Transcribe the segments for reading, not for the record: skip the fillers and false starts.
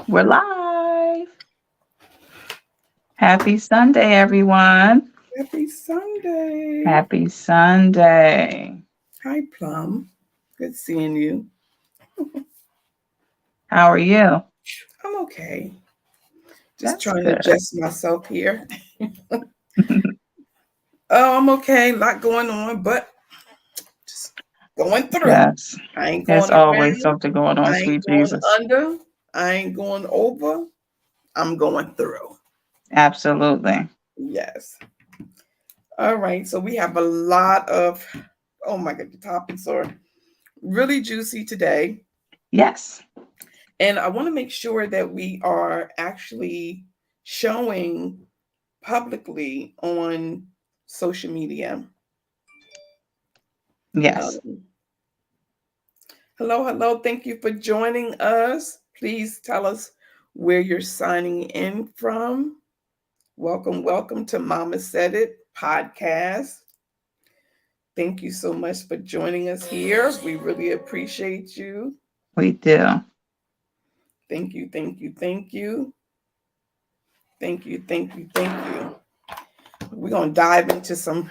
We're live. Happy Sunday, everyone. Happy Sunday. Happy Sunday. Hi, Plum. Good seeing you. How are you? I'm okay. Just That's trying to good. adjust myself here. Oh, I'm okay. A lot going on, but just going through. Yes. I ain't There's going always around. something going on, I ain't sweet going Jesus. under. I ain't going over. I'm going through. Absolutely. Yes. All right. So we have a lot of, oh my God, the topics are really juicy today. Yes. And I want to make sure that we are actually showing publicly on social media. Yes. Um, hello, hello. Thank you for joining us. Please tell us where you're signing in from. Welcome, welcome to Mama Said It podcast. Thank you so much for joining us here. We really appreciate you. We do. Thank you, thank you, thank you. Thank you, thank you, thank you. We're gonna dive into some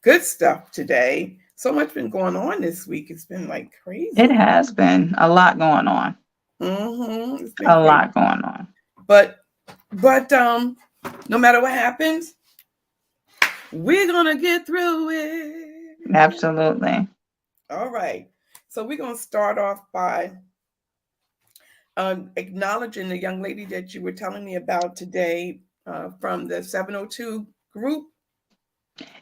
good stuff today. So much been going on this week. It's been like It crazy. has been a lot going on. It's been A crazy. lot going on. But but no matter what happens, we're gonna get through it. Absolutely. All right. So we're gonna start off by acknowledging the young lady that you were telling me about today from the 702 group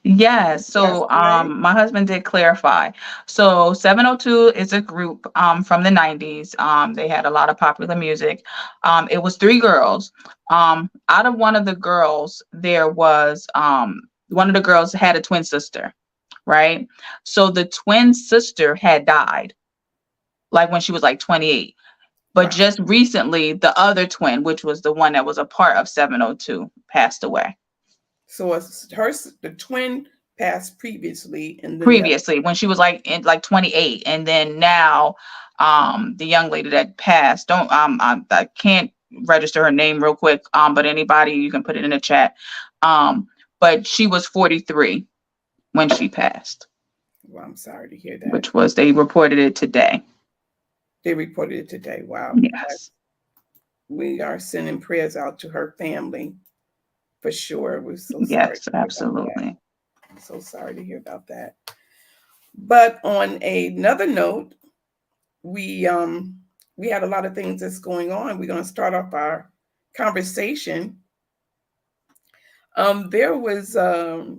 Yes. So passed away. my husband did clarify. So 702 is a group from the 90s. They had a lot of popular music. It was three girls. Out of one of the girls, there was one of the girls had a twin sister, right? So the twin sister had died like when she was like 28. But Wow. just recently, the other twin, which was the one that was a part of 702, passed away. So the twin passed previously, and then the Previously when she was like in like 28, and then now the young lady that passed, don't I can't register her name real quick, but anybody, you can put it in the chat. But she was 43 when she passed, well, I'm sorry to hear that. which was, they reported it today. They reported it today. Wow. Yes. We are sending prayers out to her family for sure. We're so sorry Yes, to hear about that. absolutely. So sorry to hear about that. But on another note, we um we had a lot of things that's going on. We're going to start off our conversation. There was a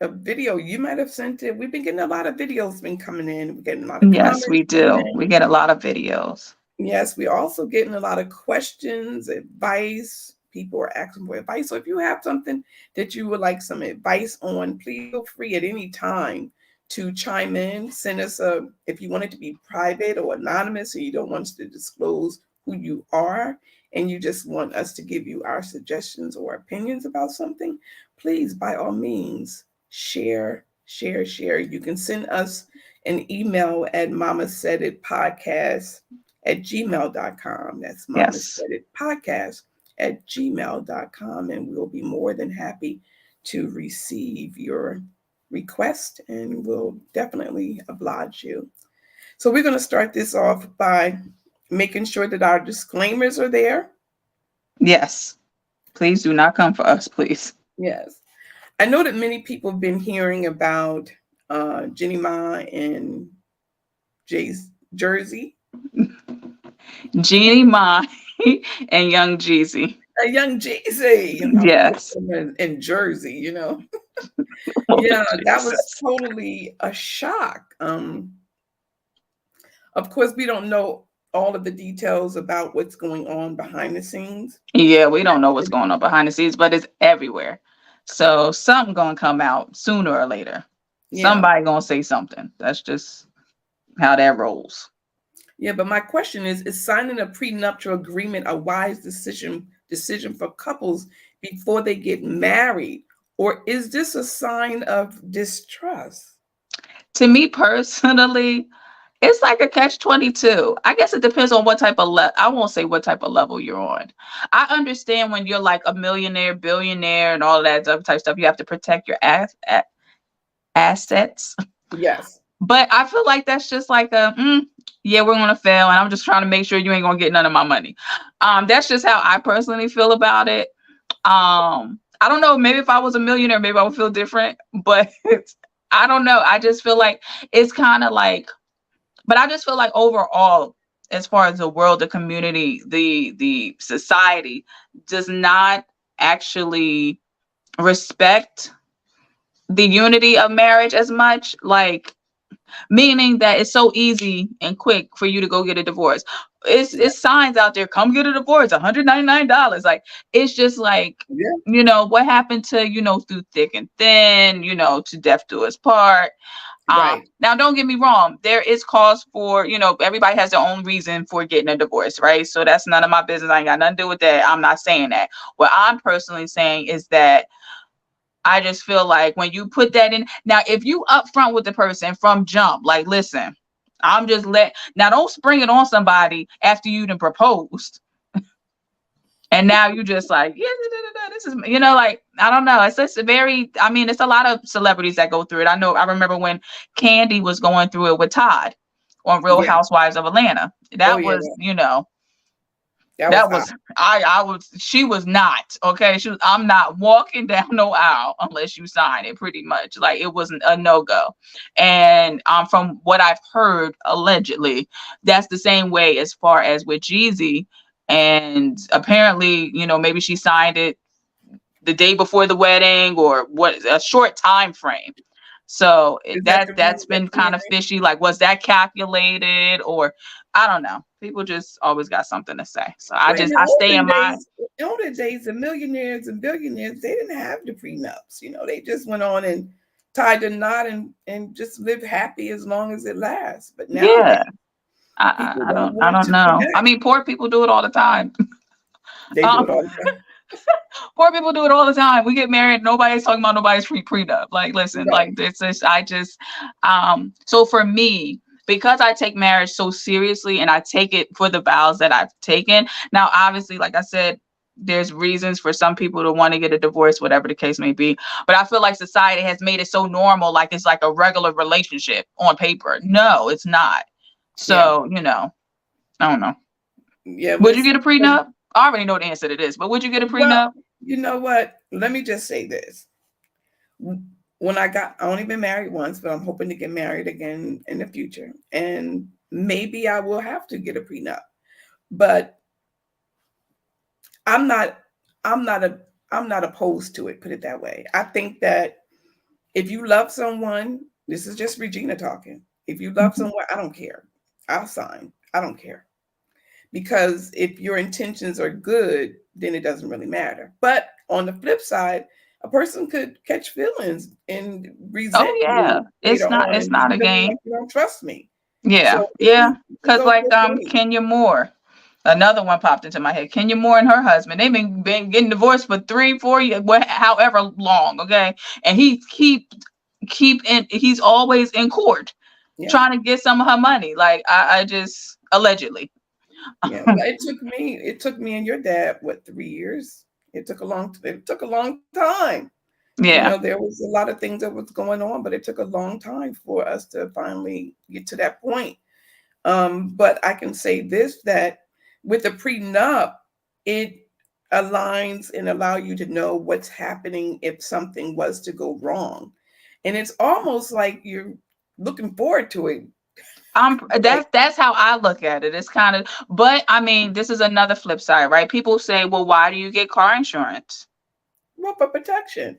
video you might have sent it. We've been getting a lot of videos been coming in. We're getting a lot of Yes, comments we coming do. We in. get a lot of videos. Yes, we're also getting a lot of questions, advice. People are asking for advice. So if you have something that you would like some advice on, please feel free at any time to chime in. Send us if you want it to be private or anonymous, or you don't want us to disclose who you are, and you just want us to give you our suggestions or opinions about something, please, by all means, share, share, share. You can send us an email at Mama Said It Podcast at gmail.com. That's Mama Yes. Said It Podcast at gmail.com. And we'll be more than happy to receive your request, and we'll definitely oblige you. So we're going to start this off by making sure that our disclaimers are there. Yes. Please do not come for us, please. Yes. I know that many people have been hearing about Jenny Ma and Jay's Jersey. Jeannie Mai and Young Jeezy. A young Jeezy, and I'm Yes. in Jersey, Lord Yeah, that was Jesus. totally a shock. Of course, we don't know all of the details about what's going on behind the scenes. Yeah, we don't know what's going on behind the scenes, but it's everywhere. So something gonna come out sooner or later. Yeah, Somebody gonna say something. That's just how that rolls. yeah. But my question is signing a prenuptial agreement a wise decision for couples before they get married, or is this a sign of distrust? To me personally, It's like a catch-22. I guess it depends on what type of I won't say what type of level you're on. I understand when you're like a millionaire, billionaire, and all that other type stuff, you have to protect your assets. Yes. But I feel like that's just like yeah, we're gonna fail, and I'm just trying to make sure you ain't gonna get none of my money. That's just how I personally feel about it. I don't know. Maybe if I was a millionaire, maybe I would feel different. But I don't know. I just feel like it's kind of like. But I just feel like overall, as far as the world, the community, the society does not actually respect the unity of marriage as much. Like, meaning that it's so easy and quick for you to go get a divorce. Yeah. It's signs out there, come get a divorce, $199. Like, it's just like, Yeah. what happened to, through thick and thin, to death do us part. Right. Now, don't get me wrong, there is cause for, everybody has their own reason for getting a divorce, right? So that's none of my business. I ain't got nothing to do with that. I'm not saying that. What I'm personally saying is that I just feel like when you put that in, now, if you upfront with the person from jump, like, listen, now don't spring it on somebody after you done proposed. And now you just like, yeah, this is, like, I don't know. It's just it's a lot of celebrities that go through it. I remember when Candy was going through it with Todd on Real Yeah. Housewives of Atlanta. Oh That yeah. was, That was that hot. was, she was not, okay. I'm not walking down no aisle unless you sign it, pretty much. Like, it wasn't a no-go. And from what I've heard, allegedly, that's the same way as far as with Jeezy. And apparently, maybe she signed it the day before the wedding, or what, a short time frame. So Is that the that's rumor that been you're kind of hearing? fishy. Like, was that calculated, or I don't know. People just always got something to say. So Well, in the I stay in my. olden days, the millionaires and billionaires, they didn't have the prenups. They just went on and tied the knot and just lived happy as long as it lasts. But Yeah. nowadays, people don't I want don't to know. I connect. mean, poor people do it all the time. They do um, it all the time. Poor people do it all the time. We get married, nobody's talking about nobody's prenup. Like, listen, Right. like, this is, so for me, because I take marriage so seriously and I take it for the vows that I've taken. Now, obviously, like I said, there's reasons for some people to want to get a divorce, whatever the case may be. But I feel like society has made it so normal, like it's like a regular relationship on paper. No, it's not. Yeah. So, I don't know. Yeah. Would you get a prenup? I already know the answer to this, but would you get a Well, prenup? you know what? Let me just say this. When I only been married once, but I'm hoping to get married again in the future. And maybe I will have to get a prenup. But I'm not I'm not a I'm not opposed to it, put it that way. I think that if you love someone, this is just Regina talking. If you love Mhm. someone, I don't care. I'll sign. I don't care. Because if your intentions are good, then it doesn't really matter. But on the flip side, a person could catch feelings and Oh resent yeah, you later on it's and be not a feeling like game. you don't trust me. Yeah, So yeah. it can Cause go like both ways. Kenya Moore, another one popped into my head. Kenya Moore and her husband, they've been getting divorced for 3, 4 years, however long. Okay, and he's always in court Yeah. trying to get some of her money. Like, I just allegedly. Yeah. Well, it took me and your dad, what, 3 years? It took a long time. Yeah. There was a lot of things that was going on, but it took a long time for us to finally get to that point. But I can say this, that with a prenup, it aligns and allow you to know what's happening if something was to go wrong. And it's almost like you're looking forward to it. Like, That's how I look at it. It's kind of, but I mean, this is another flip side, right? People say, well, why do you get car insurance? well, for protection.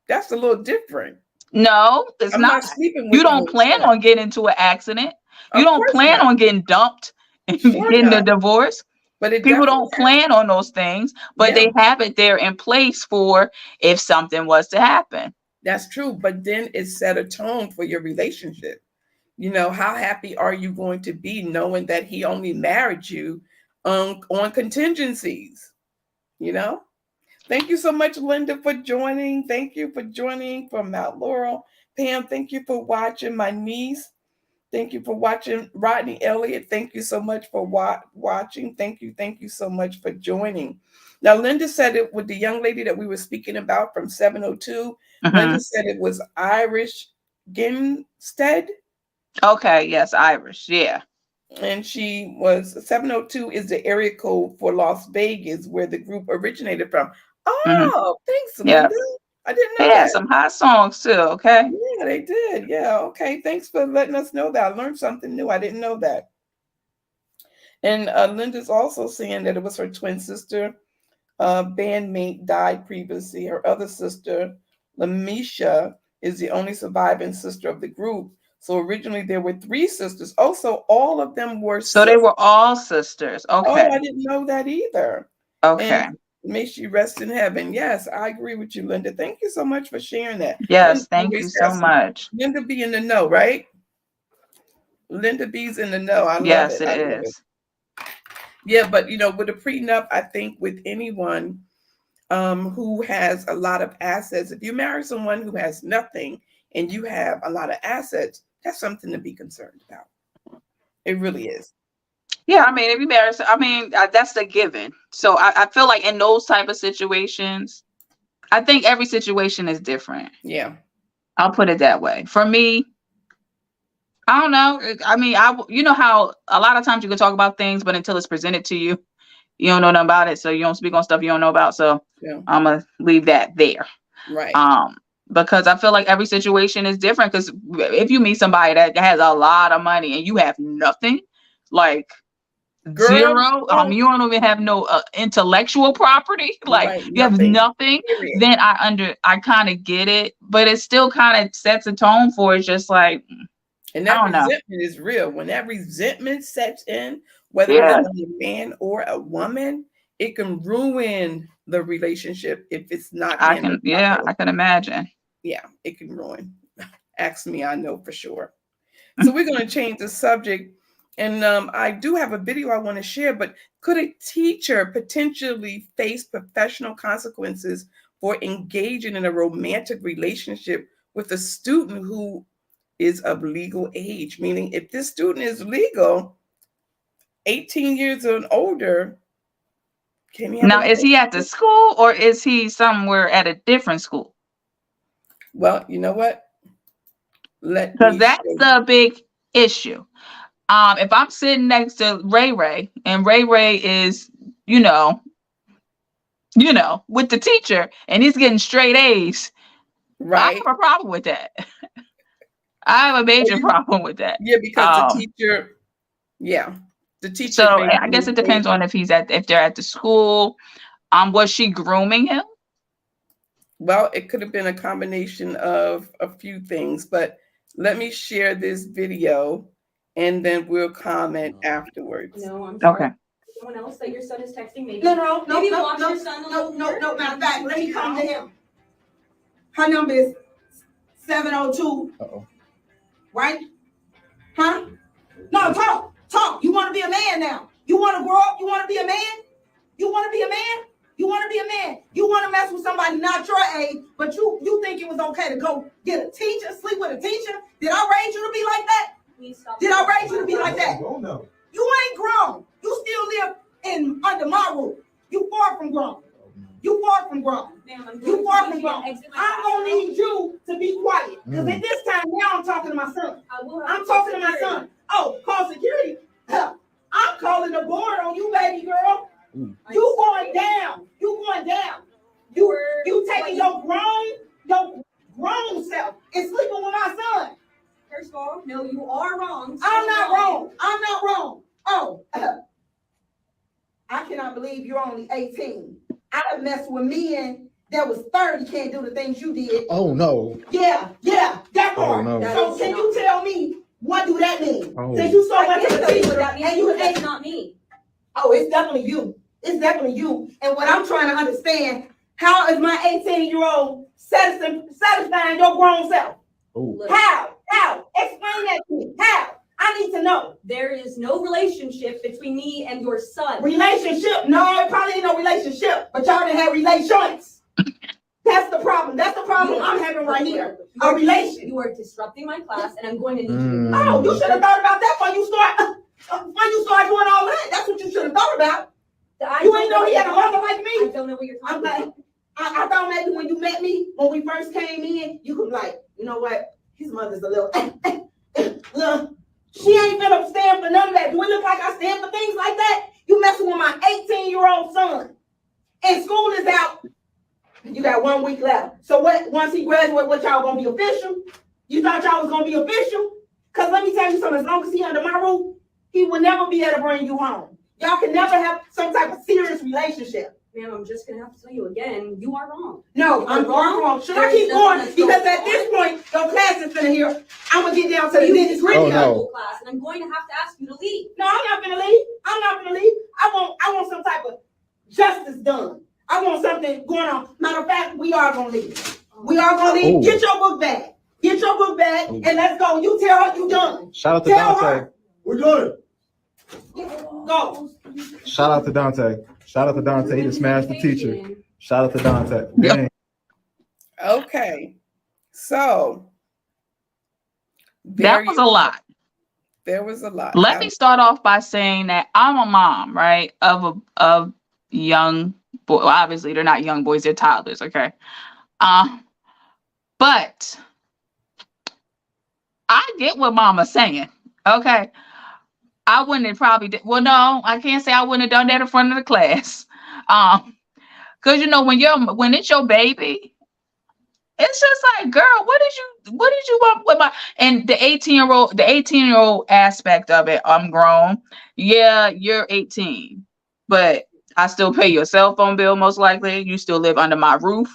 That's a little different. No, it's I'm not. not sleeping You with don't you plan instead. on getting into an accident. You Of don't course plan not. on getting dumped and Sure getting a not. divorce. But it People definitely don't has. plan on those things, but Yeah, they have it there in place for if something was to happen. that's true. But then it set a tone for your relationship. How happy are you going to be knowing that he only married you on contingencies? You know? Thank you so much, Linda, for joining. Thank you for joining from Mount Laurel. Pam, thank you for watching. My niece Thank you for watching. Rodney Elliott, thank you so much for watching. Thank you so much for joining. Now, Linda said it with the young lady that we were speaking about from 702. Linda said it was Irish Ginstead. Okay, yes, Irish, yeah. And she was 702 is the area code for Las Vegas, where the group originated from. Oh, thanks, Yeah. Linda. I didn't know They had that. some hot songs too, okay? Yeah, they did. Yeah, okay. Thanks for letting us know that. I learned something new. I didn't know that. And Linda's also saying that it was her twin sister, bandmate, died previously. Her other sister, Lamisha, is the only surviving sister of the group. So originally there were 3 sisters. Also, all of them were So they were all sisters. Okay. Oh, I didn't know that either. Okay. And may she rest in heaven. Yes, I agree with you, Linda. Thank you so much for sharing that. Yes, thank you so much. Linda be in the know, right? Linda B's in the know. I love yes, it. it is. Yeah, but with a prenup, I think with anyone who has a lot of assets, if you marry someone who has nothing and you have a lot of assets, that's something to be concerned about. It really is. Yeah, I mean, if you marry, that's the given. So I feel like in those type of situations, I think every situation is different. Yeah. I'll put it that way. For me, I don't know. I mean, you know how a lot of times you can talk about things, but until it's presented to you, you don't know nothing about it. So you don't speak on stuff you don't know about. So Yeah. I'm going to leave that there. Right. Because I feel like every situation is different. Because if you meet somebody that has a lot of money and you have nothing, like zero, you don't even have no intellectual property, like Right, you have nothing, then I kind of get it, but it still kind of sets a tone for it's just like, and that resentment is real. When that resentment sets in, whether it's a man or a woman, it can ruin the relationship if it's not handled properly. I can imagine. Yeah, it can ruin. Ask me, I know for sure. So we're going to change the subject. And I do have a video I want to share, but could a teacher potentially face professional consequences for engaging in a romantic relationship with a student who is of legal age? Meaning, if this student is legal, 18 years and older, can he have now, is he at the school or is he somewhere at a different school? Well, you know what? Because that's the big issue. If I'm sitting next to Ray and Ray is, with the teacher and he's getting straight A's, right? I have a problem with that. I have a major problem with that. Yeah, because the teacher, the teacher. So I guess it depends on if they're at the school. Was she grooming him? Well, it could have been a combination of a few things, but let me share this video and then we'll comment afterwards. No, I'm sorry. Okay. Someone else that your son is texting me. No, your son no. Matter of fact, let me come to him. Her number is 702. Uh-oh. Right? Huh? No, talk. You want to be a man now? You want to grow up? You want to be a man? You want to be a man? You want to be a man? You want to mess with somebody not your age, but you think it was okay to go get a teacher, sleep with a teacher? Did I raise you to be like that? Did I raise you to be like that? No. You ain't grown. You still live under my roof. You far from grown. You far from grown. You far from grown. I'm gonna need you to be quiet. Because at this time now I'm talking to my son. I'm talking to my son. Oh, call security. I'm calling the board on you, baby girl. You going down. You going down. You taking your grown self and sleeping with my son. First of all, no, you are wrong. I'm not wrong. Oh, I cannot believe you're only 18. I have messed with men that was 30 can't do the things you did. Oh no. Yeah, that part. Oh, no. So can you tell me what do that mean? Oh. Since you so much of a teacher and you that's not me. Oh, it's definitely you. It's definitely you. And what I'm trying to understand, how is my 18-year-old satisfying your grown self? Oh. How? Explain that to me. How? I need to know. There is no relationship between me and your son. Relationship? No, it probably ain't no relationship. But y'all didn't have relations. That's That's the problem. That's the problem I'm having right here. A relation. You are disrupting my class, and I'm going to need you. Oh, you should have thought about that when you start doing all that. That's what you should have thought about. You ain't know he had a mother like I me. don't know what you're I'm talking like, about. I thought maybe when you met me, when we first came in, you could be like, you know what? His mother's a little, look, she ain't gonna stand for none of that. Do it look like I stand for things like that? You messing with my 18-year-old son. And school is out. You got 1 week left. So what? Once he graduates, what y'all gonna be official? You thought y'all was gonna be official? Cause let me tell you something. As long as he under my roof, he will never be able to bring you home. Y'all can never have some type of serious relationship. Ma'am, I'm just gonna have to tell you again, you are wrong. No, I'm wrong. Should I keep going? Because at this point, your class is finna hear. I'm gonna get down to the nitty gritty. Oh, no. Class, and I'm going to have to ask you to leave. No, I'm not gonna leave. I'm not gonna leave. I want some type of justice done. I want something going on. Matter of fact, we are gonna leave. We are gonna leave. Ooh. Get your book back. Get your book back, and let's go. You tell her you done. Shout out to Tell Dante. her. We're done. Go. Shout out to Dante. Shout out to Dante. He just smashed the teacher. Shout out to Dante. Yep. Dang. Okay. So That was a lot. There was a lot. Let me start off by saying that I'm a mom, right, of young boy. Well, obviously, they're not young boys; they're toddlers. Okay, but I get what Mama's saying. Okay, I wouldn't have probably. Well, no, I can't say I wouldn't have done that in front of the class. Because when it's your baby, it's just like, girl, what did you want with my, and the 18-year-old aspect of it, I'm grown. Yeah, you're 18, but I still pay your cell phone bill most likely. You still live under my roof.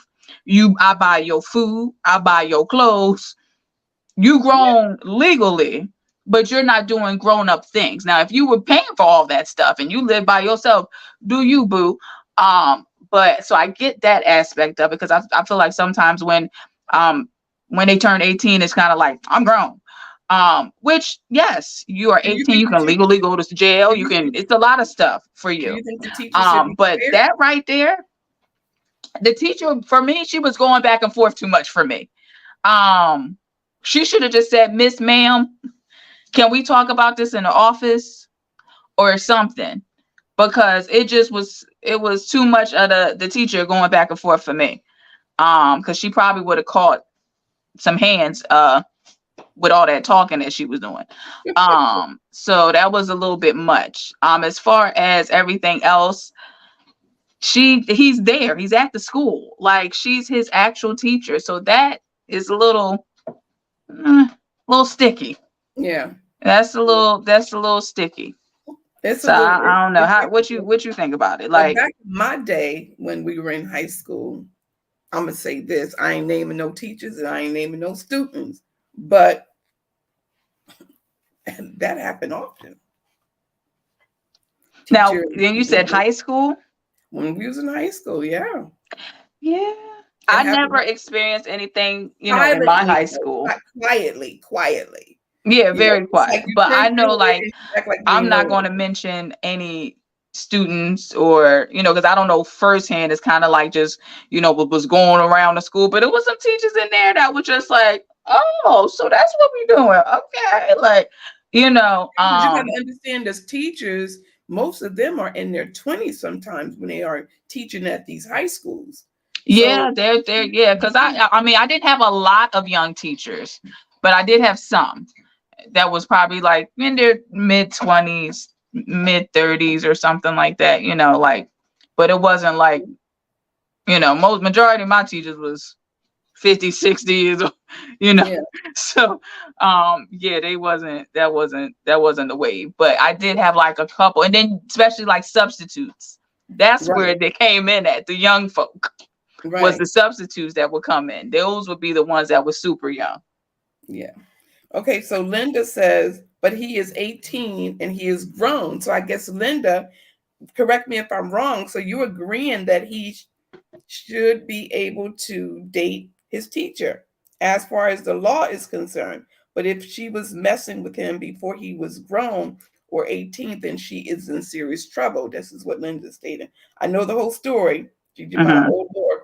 I buy your food, I buy your clothes. You grown legally, but you're not doing grown-up things. Now, if you were paying for all that stuff and you live by yourself, do you, boo? But so I get that aspect of it, because I feel like sometimes when they turn 18, it's kind of like, I'm grown. Which, yes, you are 18, you can legally go to jail. It's a lot of stuff for Do you. you think the teacher should be But fair? that right there, the teacher, for me, she was going back and forth too much for me. She should have just said, Miss Ma'am, can we talk about this in the office or something? Because it was too much of the teacher going back and forth for me. Because she probably would have caught some hands with all that talking that she was doing. So that was a little bit much. As far as everything else, he's there. He's at the school. Like, she's his actual teacher. So that is a little sticky. Yeah. That's a little sticky. It's So I don't know what you think about it. Like, back in my day when we were in high school, I'm gonna say this: I ain't naming no teachers and I ain't naming no students, but that happened often. now, Teacher- then you said high school. when we was in high school, yeah. Yeah, I happened. never experienced anything, in my high school. Quietly. Yeah, You very know, it's quiet. like you But I turn know, through it like, and you act like you I'm ain't not know going to it. mention any students, or because I don't know firsthand. It's kind of like just what was going around the school. But it was some teachers in there that were just like, oh, so that's what we're doing. Okay, like, But you gotta understand, as teachers, most of them are in their 20s sometimes when they are teaching at these high schools. yeah, they're yeah. Because I mean, I didn't have a lot of young teachers, but I did have some that was probably like in their mid-20s, mid-30s or something like that, like, but it wasn't like, majority of my teachers was 50, 60 years old, Yeah. So yeah, that wasn't the wave. But I did have like a couple, and then especially like substitutes. That's where Right. they came in at. The young folk was Right. the substitutes that would come in. Those would be the ones that were super young. Yeah. Okay, so Linda says, but he is 18 and he is grown. So I guess, Linda, correct me if I'm wrong. So you're agreeing that he should be able to date his teacher as far as the law is concerned. But if she was messing with him before he was grown or 18, then she is in serious trouble. This is what Linda stated. I know the whole story. She did my Mhm. whole door.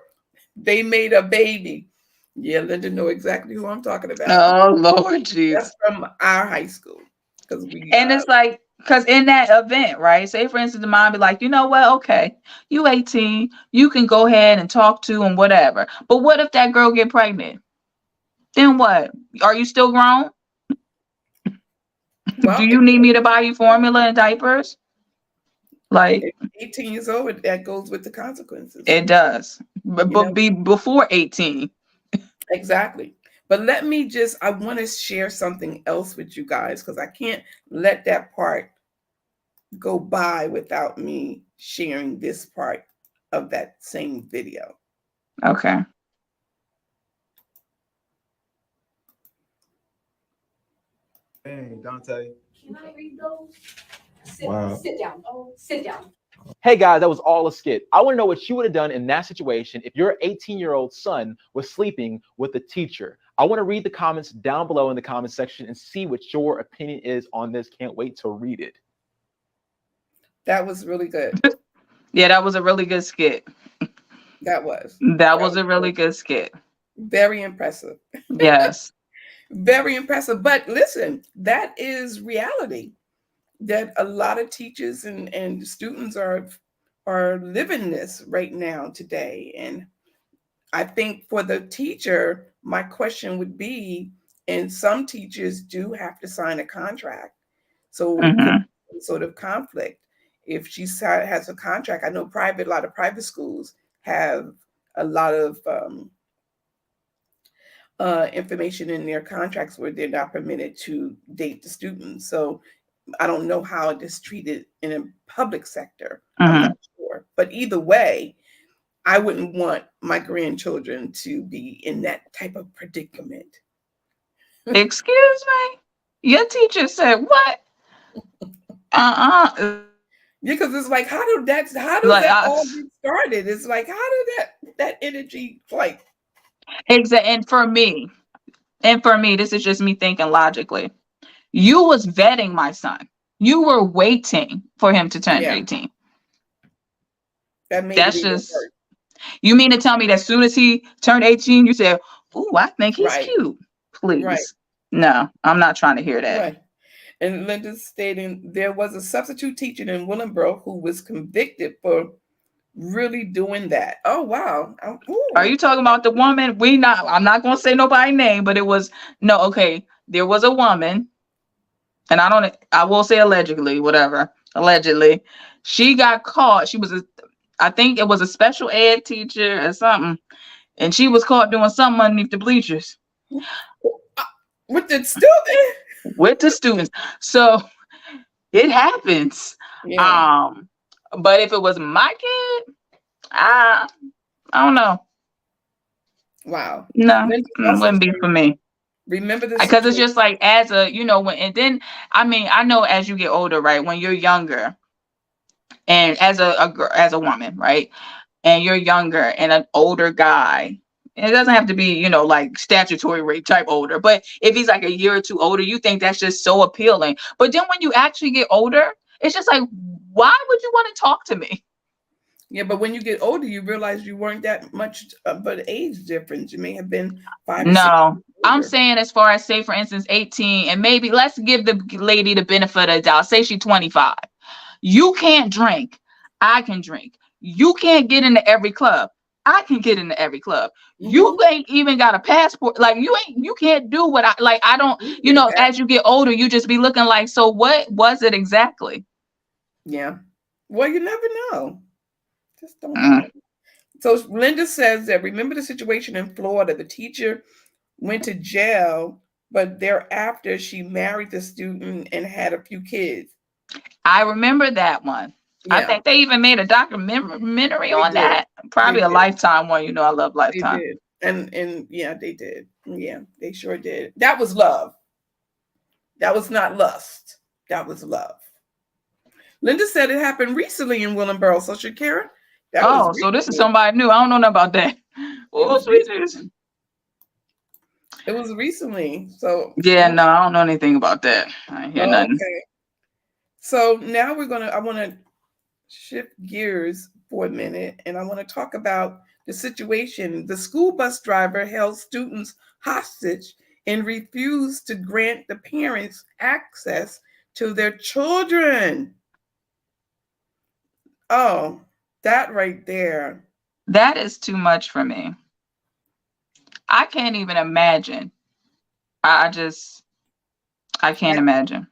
They made a baby. Yeah, Linda know exactly who I'm talking about. Oh Lord Jesus. That's from our high school. Because we And it's like, because in that event, right? Say for instance, the mom be like, you know what? Okay, you 18, you can go ahead and talk to and whatever. But what if that girl get pregnant? Then what? Are you still grown? Do well, you need me to buy you formula and diapers? Like, if 18 years old, that goes with the consequences. it does. But You know? be before 18. Exactly. But I want to share something else with you guys because I can't let that part go by without me sharing this part of that same video. Okay. Dang, Dante. Can I read those? Wow. Sit down. Oh, sit down. Hey guys, that was all a skit. I want to know what you would have done in that situation if your 18-year-old son was sleeping with a teacher. I want to read the comments down below in the comment section and see what your opinion is on this. Can't wait to read it. That was really good. Yeah, that was a really good skit. That was. That was a really good skit. Very impressive. Yes. Very impressive. But listen, that is reality. That a lot of teachers and students are living this right now today. And I think for the teacher, my question would be, and some teachers do have to sign a contract. So it could be some sort of conflict. If she has a contract, I know a lot of private schools have a lot of information in their contracts where they're not permitted to date the students. So I don't know how it is treated in a public sector. I'm not sure. But either way, I wouldn't want my grandchildren to be in that type of predicament. Excuse me? Your teacher said what? Because it's like, how does that all get started? It's like, how did that energy like? Exactly. And for me, this is just me thinking logically. You was vetting my son. You were waiting for him to turn 18. That made That's it even just. worse. You mean to tell me that as soon as he turned 18, you said, "Ooh, I think he's Right. cute." Please. Right. No, I'm not trying to hear that. Right. And Linda's stating there was a substitute teacher in Willenboro who was convicted for really doing that. Oh wow. Are you talking about the woman? I'm not gonna say nobody's name, but it was okay. There was a woman, and I will say allegedly, whatever. Allegedly, she got caught. I think it was a special ed teacher or something, and she was caught doing something underneath the bleachers. With the student? With the students. So it happens. Yeah. But if it was my kid, I don't know. Wow. No, it wouldn't be for me. Remember this Because it's just like as a, and then I know as you get older, right? When you're younger, and as a woman, right? And you're younger and an older guy. It doesn't have to be, like statutory rape type older, but if he's like a year or two older, you think that's just so appealing. But then when you actually get older, it's just like, why would you want to talk to me? Yeah, but when you get older, you realize you weren't that much but age difference. You may have been 5 No, 6 I'm saying as far as, say, for instance, 18, and maybe let's give the lady the benefit of the doubt. Say she's 25. You can't drink. I can drink. You can't get into every club. I can get into every club. You ain't even got a passport. Like you can't do what I don't, as you get older, you just be looking like, so what was it exactly? Yeah. Well, you never know. Just don't know. So Linda says that remember the situation in Florida. The teacher went to jail, but thereafter she married the student and had a few kids. I remember that one. Yeah. I think they even made a documentary on that. Probably a Lifetime one. I love Lifetime. They did. And yeah, they did. Yeah, they sure did. That was love. That was not lust. That was love. Linda said it happened recently in Willenboro. So Shakira. So this is somebody new. I don't know nothing about that. Oh, sweet Jesus. It was recently. So yeah, no, I don't know anything about that. I hear nothing. Okay. So now I want to shift gears for a minute, and I want to talk about the situation. The school bus driver held students hostage and refused to grant the parents access to their children. Oh, that right there. That is too much for me. I can't even imagine. I just, I can't imagine.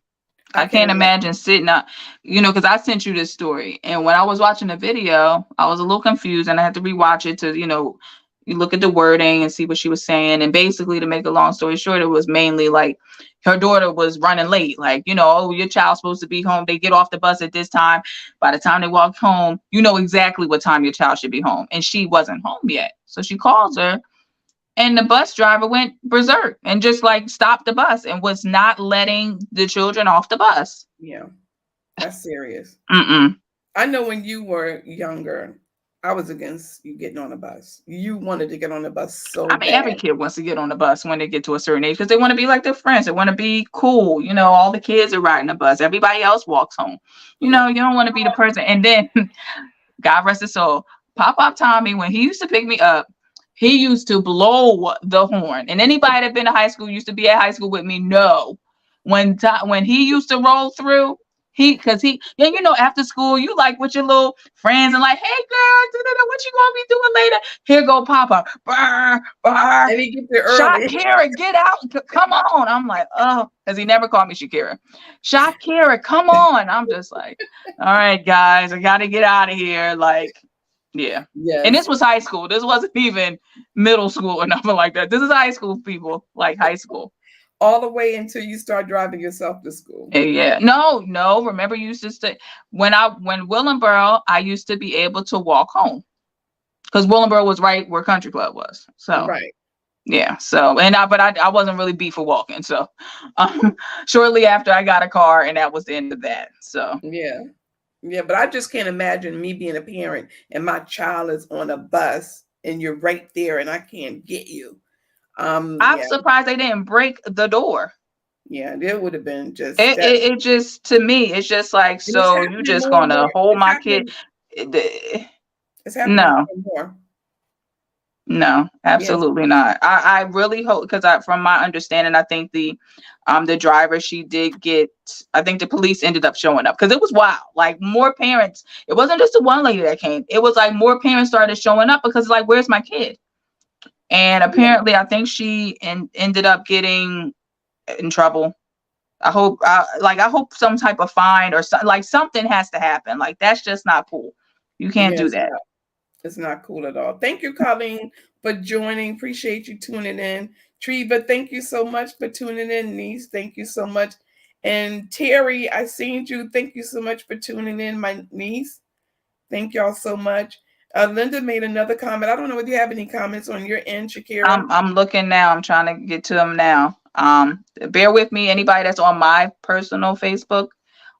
I can't imagine sitting up, because I sent you this story. And when I was watching the video, I was a little confused and I had to rewatch it to, you look at the wording and see what she was saying. And basically, to make a long story short, it was mainly like her daughter was running late. Like, oh, your child's supposed to be home. They get off the bus at this time. By the time they walk home, you know exactly what time your child should be home. And she wasn't home yet. So she calls her. And the bus driver went berserk and just like stopped the bus and was not letting the children off the bus. Yeah, that's serious. Mm-mm. I know when you were younger, I was against you getting on a bus. You wanted to get on the bus so I mean, bad. every kid wants to get on the bus when they get to a certain age because they want to be like their friends. They want to be cool. All the kids are riding the bus. Everybody else walks home. You don't want to be the person. And then, God rest his soul, Pop Tommy, when he used to pick me up, he used to blow the horn. And anybody that been to high school, used to be at high school with me, know when he used to roll through, after school, you like with your little friends and like, hey girl, what you gonna be doing later? Here go Papa. Brr, brr. And he gets there early. Shakira, get out. Come on. I'm like, oh, because he never called me Shakira. Shakira, come on. I'm just like, all right, guys, I gotta get out of here. Like, yeah. Yes. And this was high school. This wasn't even middle school or nothing like that. This is high school, people, like high school. All the way until you start driving yourself to school. Yeah. No. Remember, you used to stay when Willenboro, I used to be able to walk home because Willenboro was right where Country Club was. So right. Yeah. So but I wasn't really beat for walking. So shortly after I got a car, and that was the end of that. So yeah. Yeah, but I just can't imagine me being a parent and my child is on a bus and you're right there and I can't get you. I'm surprised they didn't break the door. Yeah, it would have been just it just, to me, it's just like, so you just gonna hold my kid. It's happening more. No, absolutely not. I really hope, because from my understanding, I think the driver, she did get, I think the police ended up showing up because it was wild. Like, more parents, it wasn't just the one lady that came. It was like more parents started showing up because, like, where's my kid? And apparently, I think she ended up getting in trouble. I hope some type of fine or something has to happen. Like, that's just not cool. You can't do that. It's not cool at all. Thank you, Colleen, for joining. Appreciate you tuning in. Treva, thank you so much for tuning in. Niece, thank you so much. And Terry, I seen you. Thank you so much for tuning in, my niece. Thank y'all so much. Linda made another comment. I don't know if you have any comments on your end, Shakira. I'm looking now. I'm trying to get to them now. Bear with me. Anybody that's on my personal Facebook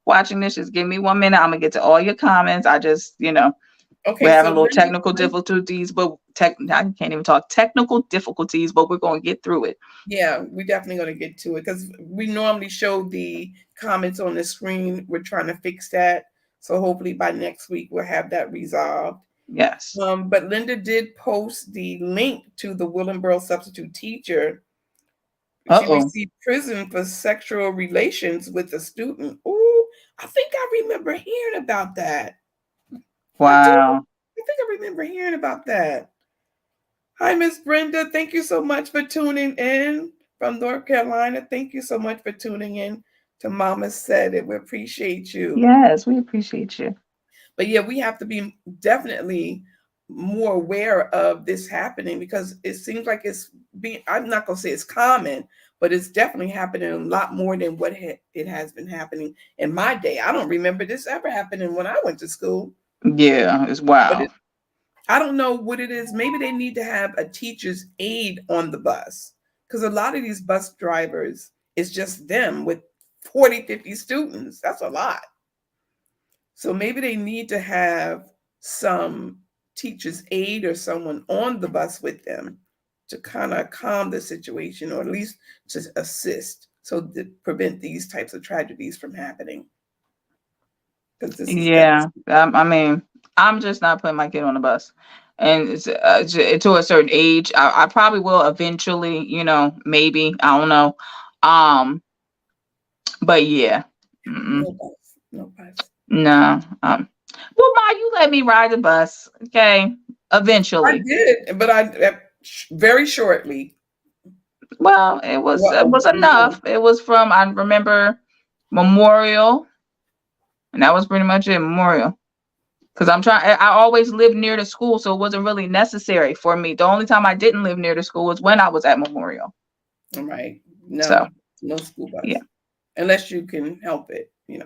watching this, just give me 1 minute. I'm gonna get to all your comments. I just, okay, we're having a little technical difficulties, but I can't even talk. Technical difficulties, but we're gonna get through it. Yeah, we're definitely gonna get to it because we normally show the comments on the screen. We're trying to fix that. So hopefully by next week we'll have that resolved. Yes. But Linda did post the link to the Willenboro substitute teacher. She received prison for sexual relations with a student. Oh, I think I remember hearing about that. Wow. I think I remember hearing about that. Hi, Miss Brenda. Thank you so much for tuning in from North Carolina. Thank you so much for tuning in to Mama Said It. We appreciate you. Yes, we appreciate you. But yeah, we have to be definitely more aware of this happening because it seems like I'm not going to say it's common, but it's definitely happening a lot more than what it has been happening in my day. I don't remember this ever happening when I went to school. Yeah, it's wild. I don't know what it is. Maybe they need to have a teacher's aide on the bus because a lot of these bus drivers, it's just them with 40, 50 students. That's a lot. So maybe they need to have some teacher's aide or someone on the bus with them to kind of calm the situation or at least to assist so to prevent these types of tragedies from happening. I mean, I'm just not putting my kid on the bus. and it's, to a certain age. I probably will eventually, maybe, I don't know. But yeah, mm-mm, No bus. No bus. no. Well, Ma, you let me ride the bus, okay? I Eventually. did, but very shortly. Well, it was Well, it was enough. It was from, I remember, Memorial, and that was pretty much it. Memorial. Because I always lived near the school, so it wasn't really necessary for me. The only time I didn't live near the school was when I was at Memorial. all right. So No school bus. yeah. Unless you can help it, You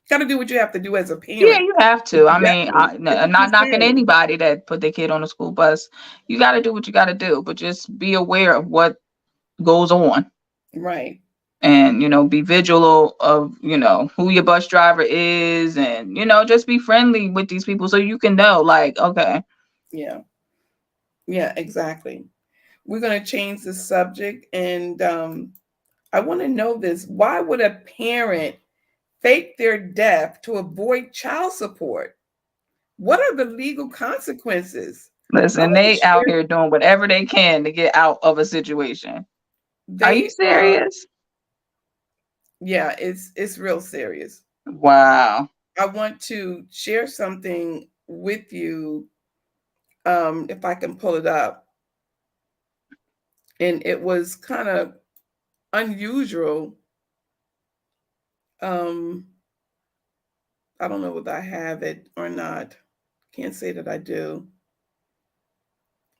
got to do what you have to do as a Yeah, parent. you have to. I mean, It's I'm not knocking concern. anybody that put their kid on a school bus. You got to do what you got to do, but just be aware of what goes on, Right. and be vigilant of who your bus driver is, and just be friendly with these people so you can know, like, okay. Yeah. Yeah, exactly. We're going to change the subject, and I want to know this. Why would a parent fake their death to avoid child support? What are the legal consequences? I Listen, want to they out share. here doing whatever they can to get out of a situation. Are you They are, serious? yeah, it's real serious. Wow. I want to share something with you, if I can pull it up. And it was kind of unusual. Um, I don't know whether I have it or not. Can't say that I do.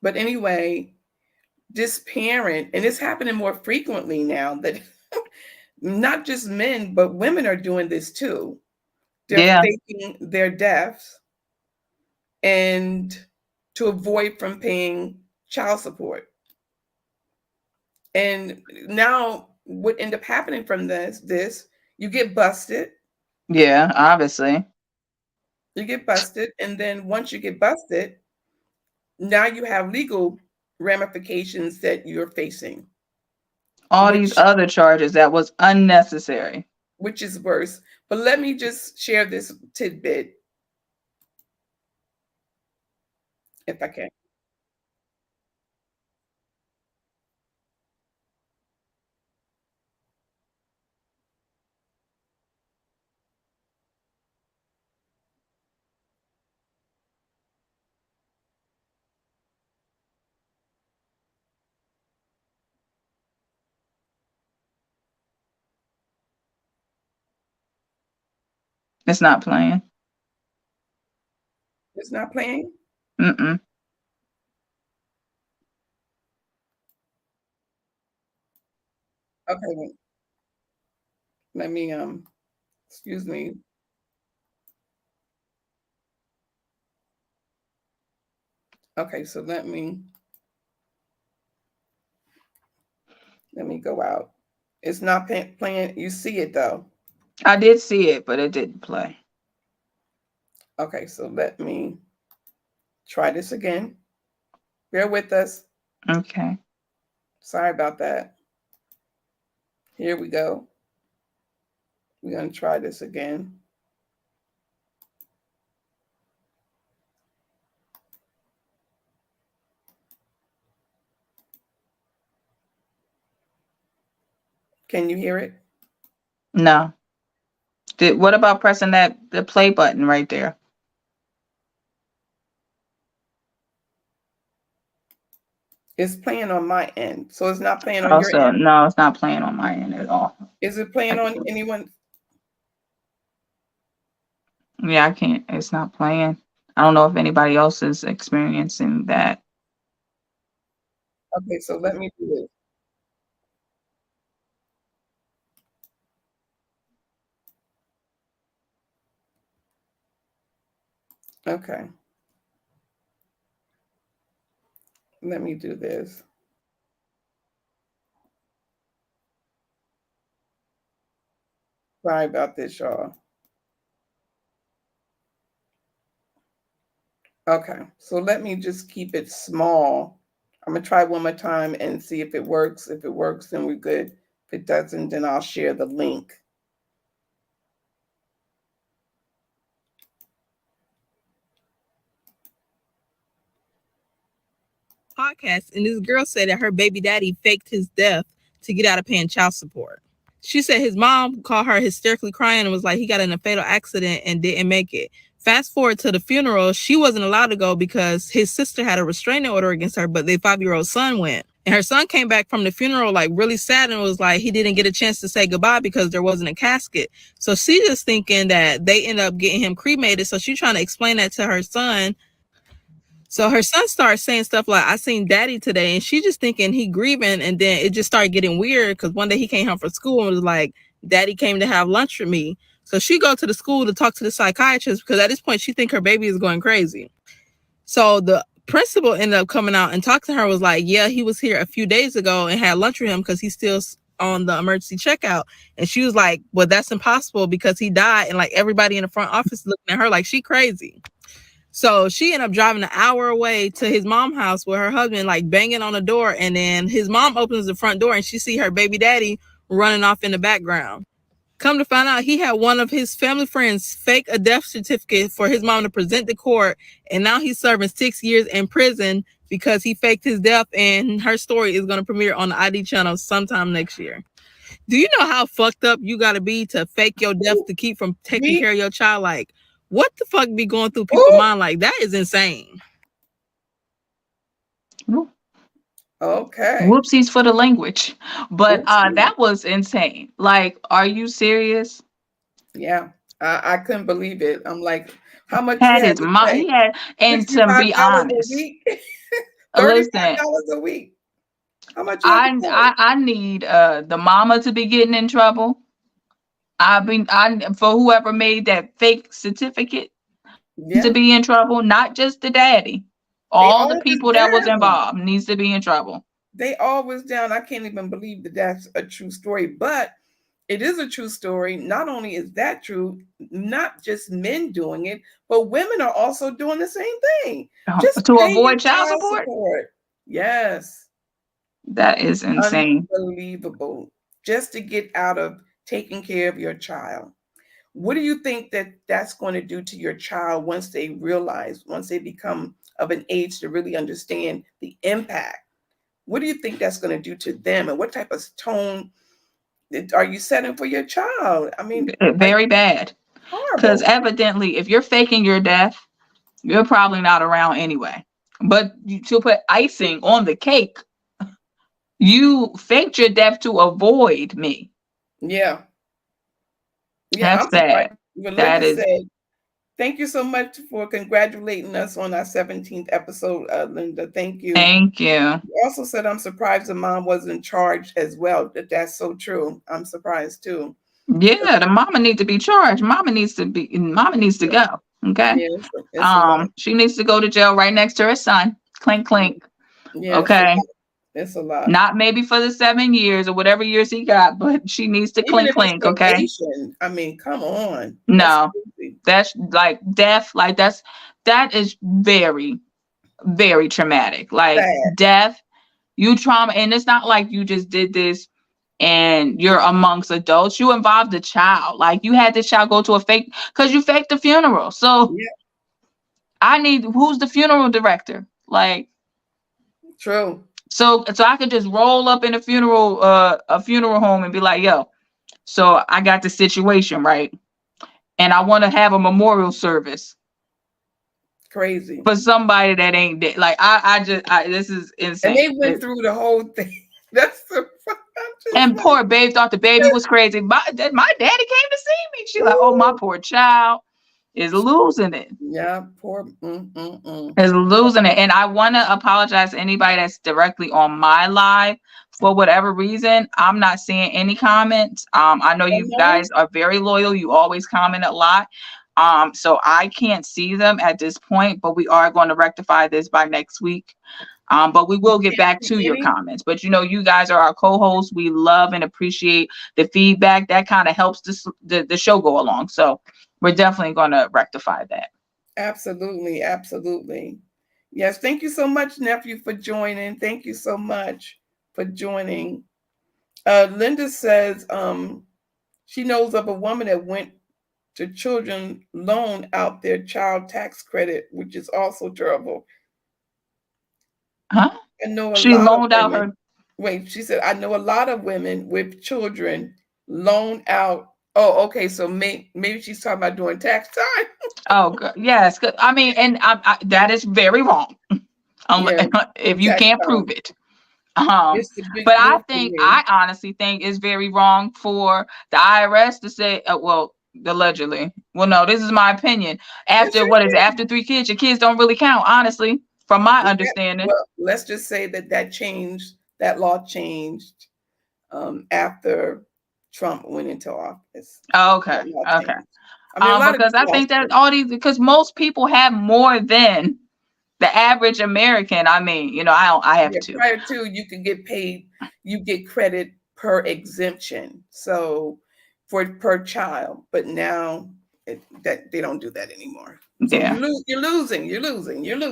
But anyway, this parent, and it's happening more frequently now, that not just men, but women are doing this too. They're Yeah. faking their deaths and to avoid from paying child support. And now what end up happening from this, you get busted. Yeah, obviously. You get busted, and then once you get busted, now you have legal ramifications that you're facing, All these which other charges that was unnecessary. which is worse. But let me just share this tidbit, if I can. It's not playing. It's not playing. Mm-mm. Okay, let me excuse me. Okay, so let me go out. It's not playing. You see it though. I did see it, but it didn't play. Okay, so let me try this again. Bear with us. Okay. Sorry about that. Here we go. We're going to try this again. Can you hear it? No. What about pressing the play button right there? It's playing on my end, so it's not playing on your Also, end. no, it's not playing on my end at all. Is it playing on anyone? Yeah, I can't. It's not playing. I don't know if anybody else is experiencing that. Okay, so let me do this. Okay, let me do this. Sorry about this, y'all. Okay, so let me just keep it small. I'm gonna try one more time and see if it works. If it works, then we're good. If it doesn't, then I'll share the link. podcast, and this girl said that her baby daddy faked his death to get out of paying child support. She said his mom called her hysterically crying and was like, he got in a fatal accident and didn't make it. Fast forward to the funeral, she wasn't allowed to go because his sister had a restraining order against her, but their 5-year-old son went. And her son came back from the funeral like really sad and was like, he didn't get a chance to say goodbye because there wasn't a casket. So she's just thinking that they end up getting him cremated. So she's trying to explain that to her son. So her son starts saying stuff like, I seen daddy today. And she's just thinking he grieving. And then it just started getting weird because one day he came home from school and was like, daddy came to have lunch with me. So she go to the school to talk to the psychiatrist because at this point she think her baby is going crazy. So the principal ended up coming out and talked to her, was like, yeah, he was here a few days ago and had lunch with him because he's still on the emergency checkout. And she was like, well, that's impossible because he died. And like everybody in the front office looking at her like she crazy. So she ended up driving an hour away to his mom's house with her husband like banging on the door. And then his mom opens the front door and she see her baby daddy running off in the background. Come to find out, he had one of his family friends fake a death certificate for his mom to present to court. And now he's serving 6 years in prison because he faked his death. And her story is going to premiere on the ID channel sometime next year. Do you know how fucked up you got to be to fake your death to keep from taking care of your child? Like, what the fuck be going through people's mind? Like, that is insane. Okay. Whoopsies for the language. But that was insane. Like, are you serious? Yeah. I couldn't believe it. I'm like, how much Had his mom, he had, and to be honest, listen, $35 a week. How much? I need the mama to be getting in trouble. For whoever made that fake certificate to be in trouble, not just the daddy. All the people that was involved needs to be in trouble. They all was down. I can't even believe that that's a true story, but it is a true story. Not only is that true, not just men doing it, but women are also doing the same thing. Just to avoid child support. Yes. That is insane. Unbelievable. Just to get out of taking care of your child. What do you think that that's going to do to your child once they become of an age to really understand the impact? What do you think that's going to do to them? And what type of tone are you setting for your child? I mean, very bad. Because evidently, if you're faking your death, you're probably not around anyway. But to put icing on the cake, you faked your death to avoid me. Yeah. Yeah, that's bad. That is. Thank you so much for congratulating us on our 17th episode, Linda. Thank you. Thank you. You also said, I'm surprised the mom wasn't charged as well. That's so true. I'm surprised too. Yeah, the mama needs to be charged. Mama needs to go. Okay. Yes, she needs to go to jail right next to her son. Clink, clink. Yes, okay. It's a lot. Not maybe for the 7 years or whatever years he got, but she needs to clink, clink. Okay. I mean, come on. No, that's like death. Like that is very, very traumatic. Like death, you trauma, and it's not like you just did this and you're amongst adults. You involved a child. Like you had this child go to because you faked the funeral. So who's the funeral director? Like, true. So I could just roll up in a funeral home and be like, yo, so I got the situation right. And I want to have a memorial service. Crazy. For somebody that ain't dead. Like this is insane. And they went through the whole thing. That's the and poor babe thought the baby was crazy. My daddy came to see me. She like, oh, my poor child is losing it. Yeah, poor is losing it. And I want to apologize to anybody that's directly on my live. For whatever reason, I'm not seeing any comments. I know you guys are very loyal. You always comment a lot. So I can't see them at this point, but we are going to rectify this by next week. But we will get back to your comments. But you guys are our co-hosts. We love and appreciate the feedback. That kind of helps the show go along. So we're definitely going to rectify that. Absolutely. Absolutely. Yes. Thank you so much, nephew, for joining. Thank you so much for joining. Linda says she knows of a woman that went to children loan out their child tax credit, which is also terrible. Huh? I know a She lot of loaned out women. her. Wait, she said, I know a lot of women with children loan out. Oh, okay. So maybe she's talking about doing tax time. Oh, yes. I mean, and that is very wrong. Yeah, If you tax can't time. prove it. It's the But big move for me. I honestly think it's very wrong for the IRS to say, well, allegedly. Well, no, this is my opinion. It's After your what is it, opinion. after 3 kids, your kids don't really count, honestly, from my Yeah, understanding. well, let's just say that law changed after Trump went into office. Oh, okay. That law Okay. changed. I mean, a lot of Because I these think that laws because most people have more than the average American. I mean, I have yeah, two. prior to you could get paid, you get credit per exemption. So per child, but now that they don't do that anymore. So Yeah. you're losing.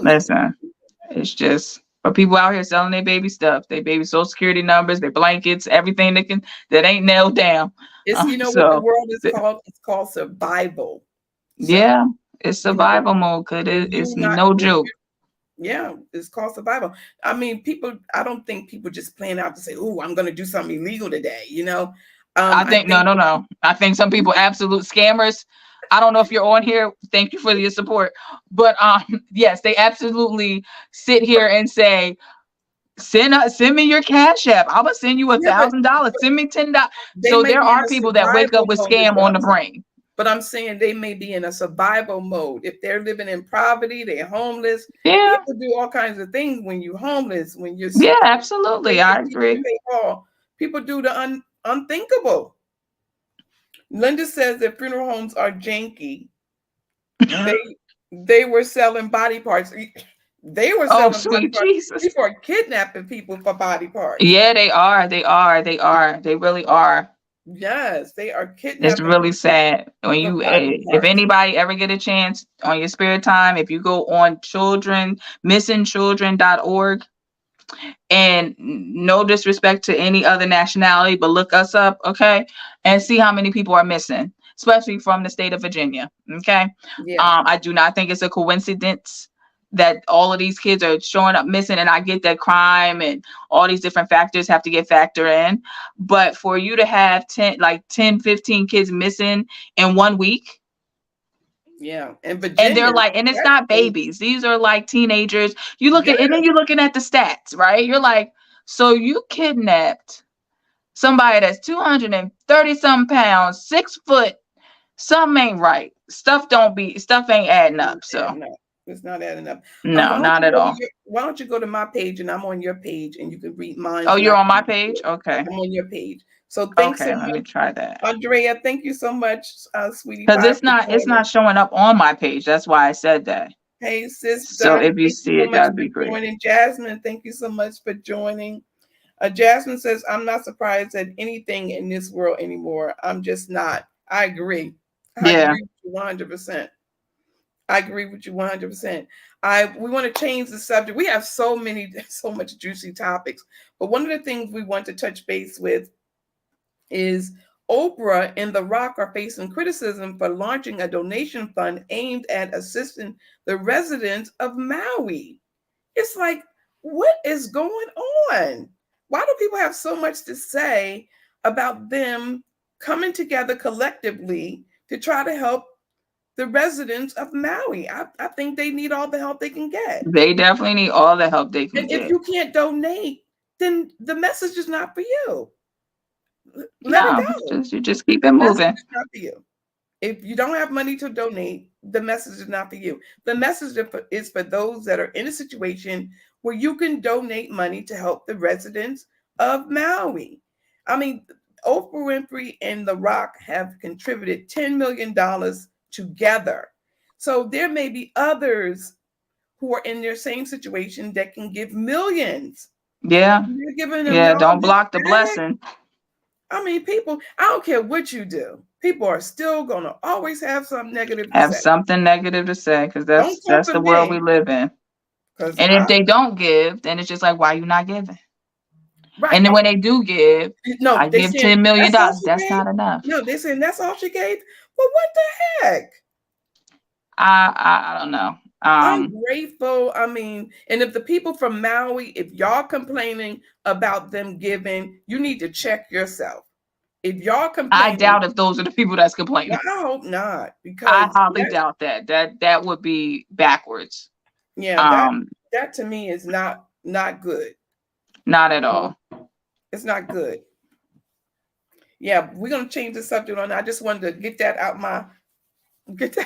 Listen, it's just for people out here selling their baby stuff, their baby social security numbers, their blankets, everything that ain't nailed down. It's what the So world is called. It's called survival. So yeah, it's you know survival mode. Cause when it's you not no when you joke. yeah, it's called survival. I mean, I don't think people just plan out to say, "Oh, I'm going to do something illegal today." I I think no, think no, no. I think some people absolute scammers. I don't know if you're on here. Thank you for your support. But yes, they absolutely sit here and say, send me your cash app. I'm gonna send you yeah, but $1,000. Send me $10. they So may there be in are a people that wake up survival with mode, is scam what on I'm the saying. brain. But I'm saying they may be in a survival mode. If they're living in poverty, they're homeless. Yeah, People do all kinds of things when you're homeless, when you're yeah, pay absolutely. for I TV to agree. pay all. People do the unthinkable. Linda says that funeral homes are janky. They were selling body parts. They were Oh, selling body sweet parts. Jesus. People are kidnapping people for body parts. Yeah, they are. They are. They are. They really are. Yes, they are It's kidnapping really people sad when for you, body if parts. anybody ever get a chance on your spare time, if you go on missingchildren.org, and no disrespect to any other nationality, but look us up, okay, and see how many people are missing, especially from the state of Virginia, okay. Yeah, I do not think it's a coincidence that all of these kids are showing up missing, and I get that crime and all these different factors have to get factored in, but for you to have 10, 15 kids missing in 1 week, yeah. And and they're Virginia, like, and it's that's not crazy. babies. These are like teenagers. You look Yeah, at, and then you're looking at the stats, right? You're like, so you kidnapped somebody that's 230 some pounds, 6 foot. Something ain't right. Stuff ain't adding up. So no, it's not adding up. no, not at all. Why don't you go to my page and I'm on your page and you can read mine. Oh, And you're on my page? I'm Okay. on your page. So thanks Okay, so let much, me try that. Andrea. Thank you so much, sweetie Because pie, it's for not joining. showing up on my page. That's why I said that. Hey, sis, So Donna, if you thank you see so it, much that'd for be great. joining. Jasmine, thank you so much for joining. Jasmine says, I'm not surprised at anything in this world anymore. I'm just not. I agree. I Yeah. agree with you 100%. I agree with you 100%. We want to change the subject. We have so much juicy topics. But one of the things we want to touch base with is Oprah and The Rock are facing criticism for launching a donation fund aimed at assisting the residents of Maui. It's like, what is going on? Why do people have so much to say about them coming together collectively to try to help the residents of Maui? I think they need all the help they can get. They definitely need all the help they can And get. if you can't donate, then the message is not for you. Let it go. You just keep it moving. Message is not for you. If you don't have money to donate, the message is not for you. The message is for those that are in a situation where you can donate money to help the residents of Maui. I mean, Oprah Winfrey and The Rock have contributed $10 million together. So there may be others who are in their same situation that can give millions. Yeah. You're giving them Yeah, all don't this block the back? blessing. I mean, people, I don't care what you do. People are still going to always have something negative to Have say. something negative to say, because Don't come that's for the world me, we live in. And if they don't give, then it's just like, why you not giving? right. And then when they do give, No, I they give saying, $10 million. "That's all she That's gave?" not enough. No, they're saying that's all she gave. Well, what the heck? I don't know. I'm grateful. I mean, and if the people from Maui, if y'all complaining about them giving, you need to check yourself. If y'all I complaining, doubt if those are the people that's well, complaining. I hope not, I because highly doubt that. That would be backwards. yeah, that to me is not good. Not at all. It's not good. Yeah, we're gonna change the subject on. I just wanted to get that out my chest because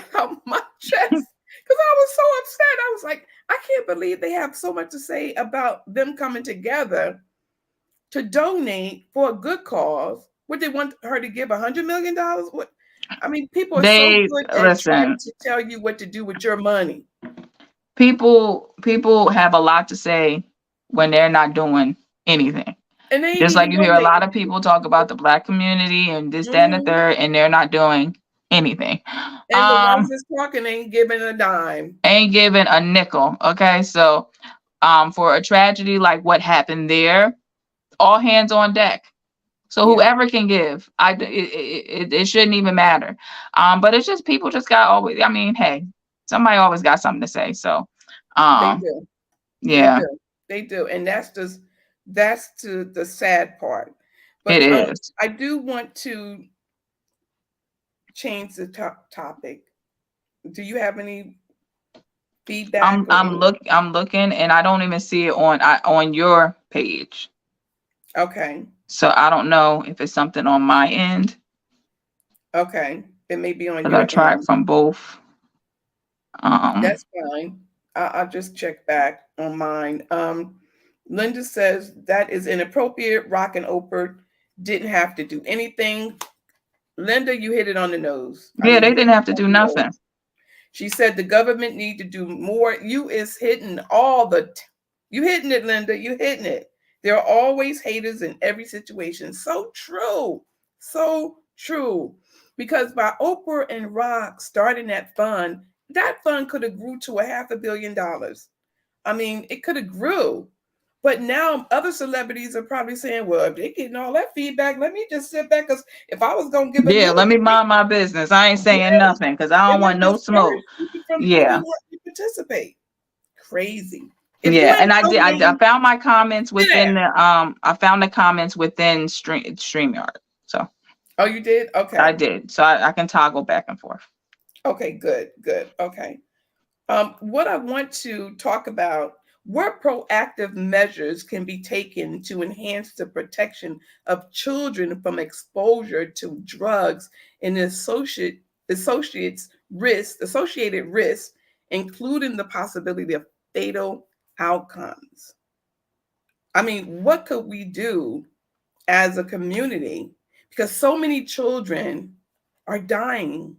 I was so upset. I was like, I can't believe they have so much to say about them coming together to donate for a good cause. Would they want her to give $100 million? What? I mean, people are so good at trying to tell you what to do with your money. People have a lot to say when they're not doing anything. And they Just like you hear a lot of people talk about the Black community and this, that, and the third, and they're not doing anything. And the ones that's talking ain't giving a dime. Ain't giving a nickel. Okay, so for a tragedy like what happened there, all hands on deck. So whoever can give, it shouldn't even matter. But it's just people just got always. I mean, hey, somebody always got something to say. So, they do. Yeah, they do, and that's the sad part. But it is. I do want to change the topic. Do you have any feedback? I'm looking, and I don't even see it on your page. Okay. So I don't know if it's something on my end. Okay, it may be on your I tried end. from both. That's fine. I'll just check back on mine. Linda says that is inappropriate. Rock and Oprah didn't have to do anything. Linda, you hit it on the nose. Yeah, they didn't have to do nothing. She said the government need to do more. You is hitting you hitting it, Linda. You hitting it. There are always haters in every situation. So true. So true. Because by Oprah and Rock starting that fund could have grew to $500 million. I mean, it could have grew. But now other celebrities are probably saying, well, if they're getting all that feedback, let me just sit back. Because if I was going to give let me mind my business. I ain't saying nothing because I don't want no smoke. Yeah. Participate. Crazy. And I found my comments within I found the comments within StreamYard. So. Oh, you did? Okay. I did. So I can toggle back and forth. Okay, good. Okay. What I want to talk about, what proactive measures can be taken to enhance the protection of children from exposure to drugs and associated risks, including the possibility of fatal outcomes? I mean, what could we do as a community? Because so many children are dying,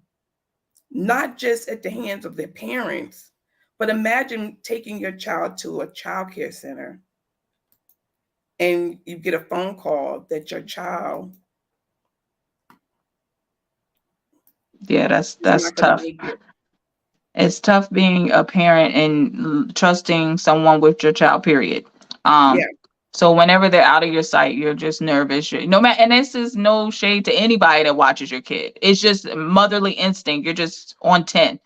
not just at the hands of their parents, but imagine taking your child to a child care center and you get a phone call that your child. Yeah, that's tough. It's tough being a parent and trusting someone with your child, period. So whenever they're out of your sight, you're just nervous. No matter, and this is no shade to anybody that watches your kid. It's just motherly instinct. You're just on 10.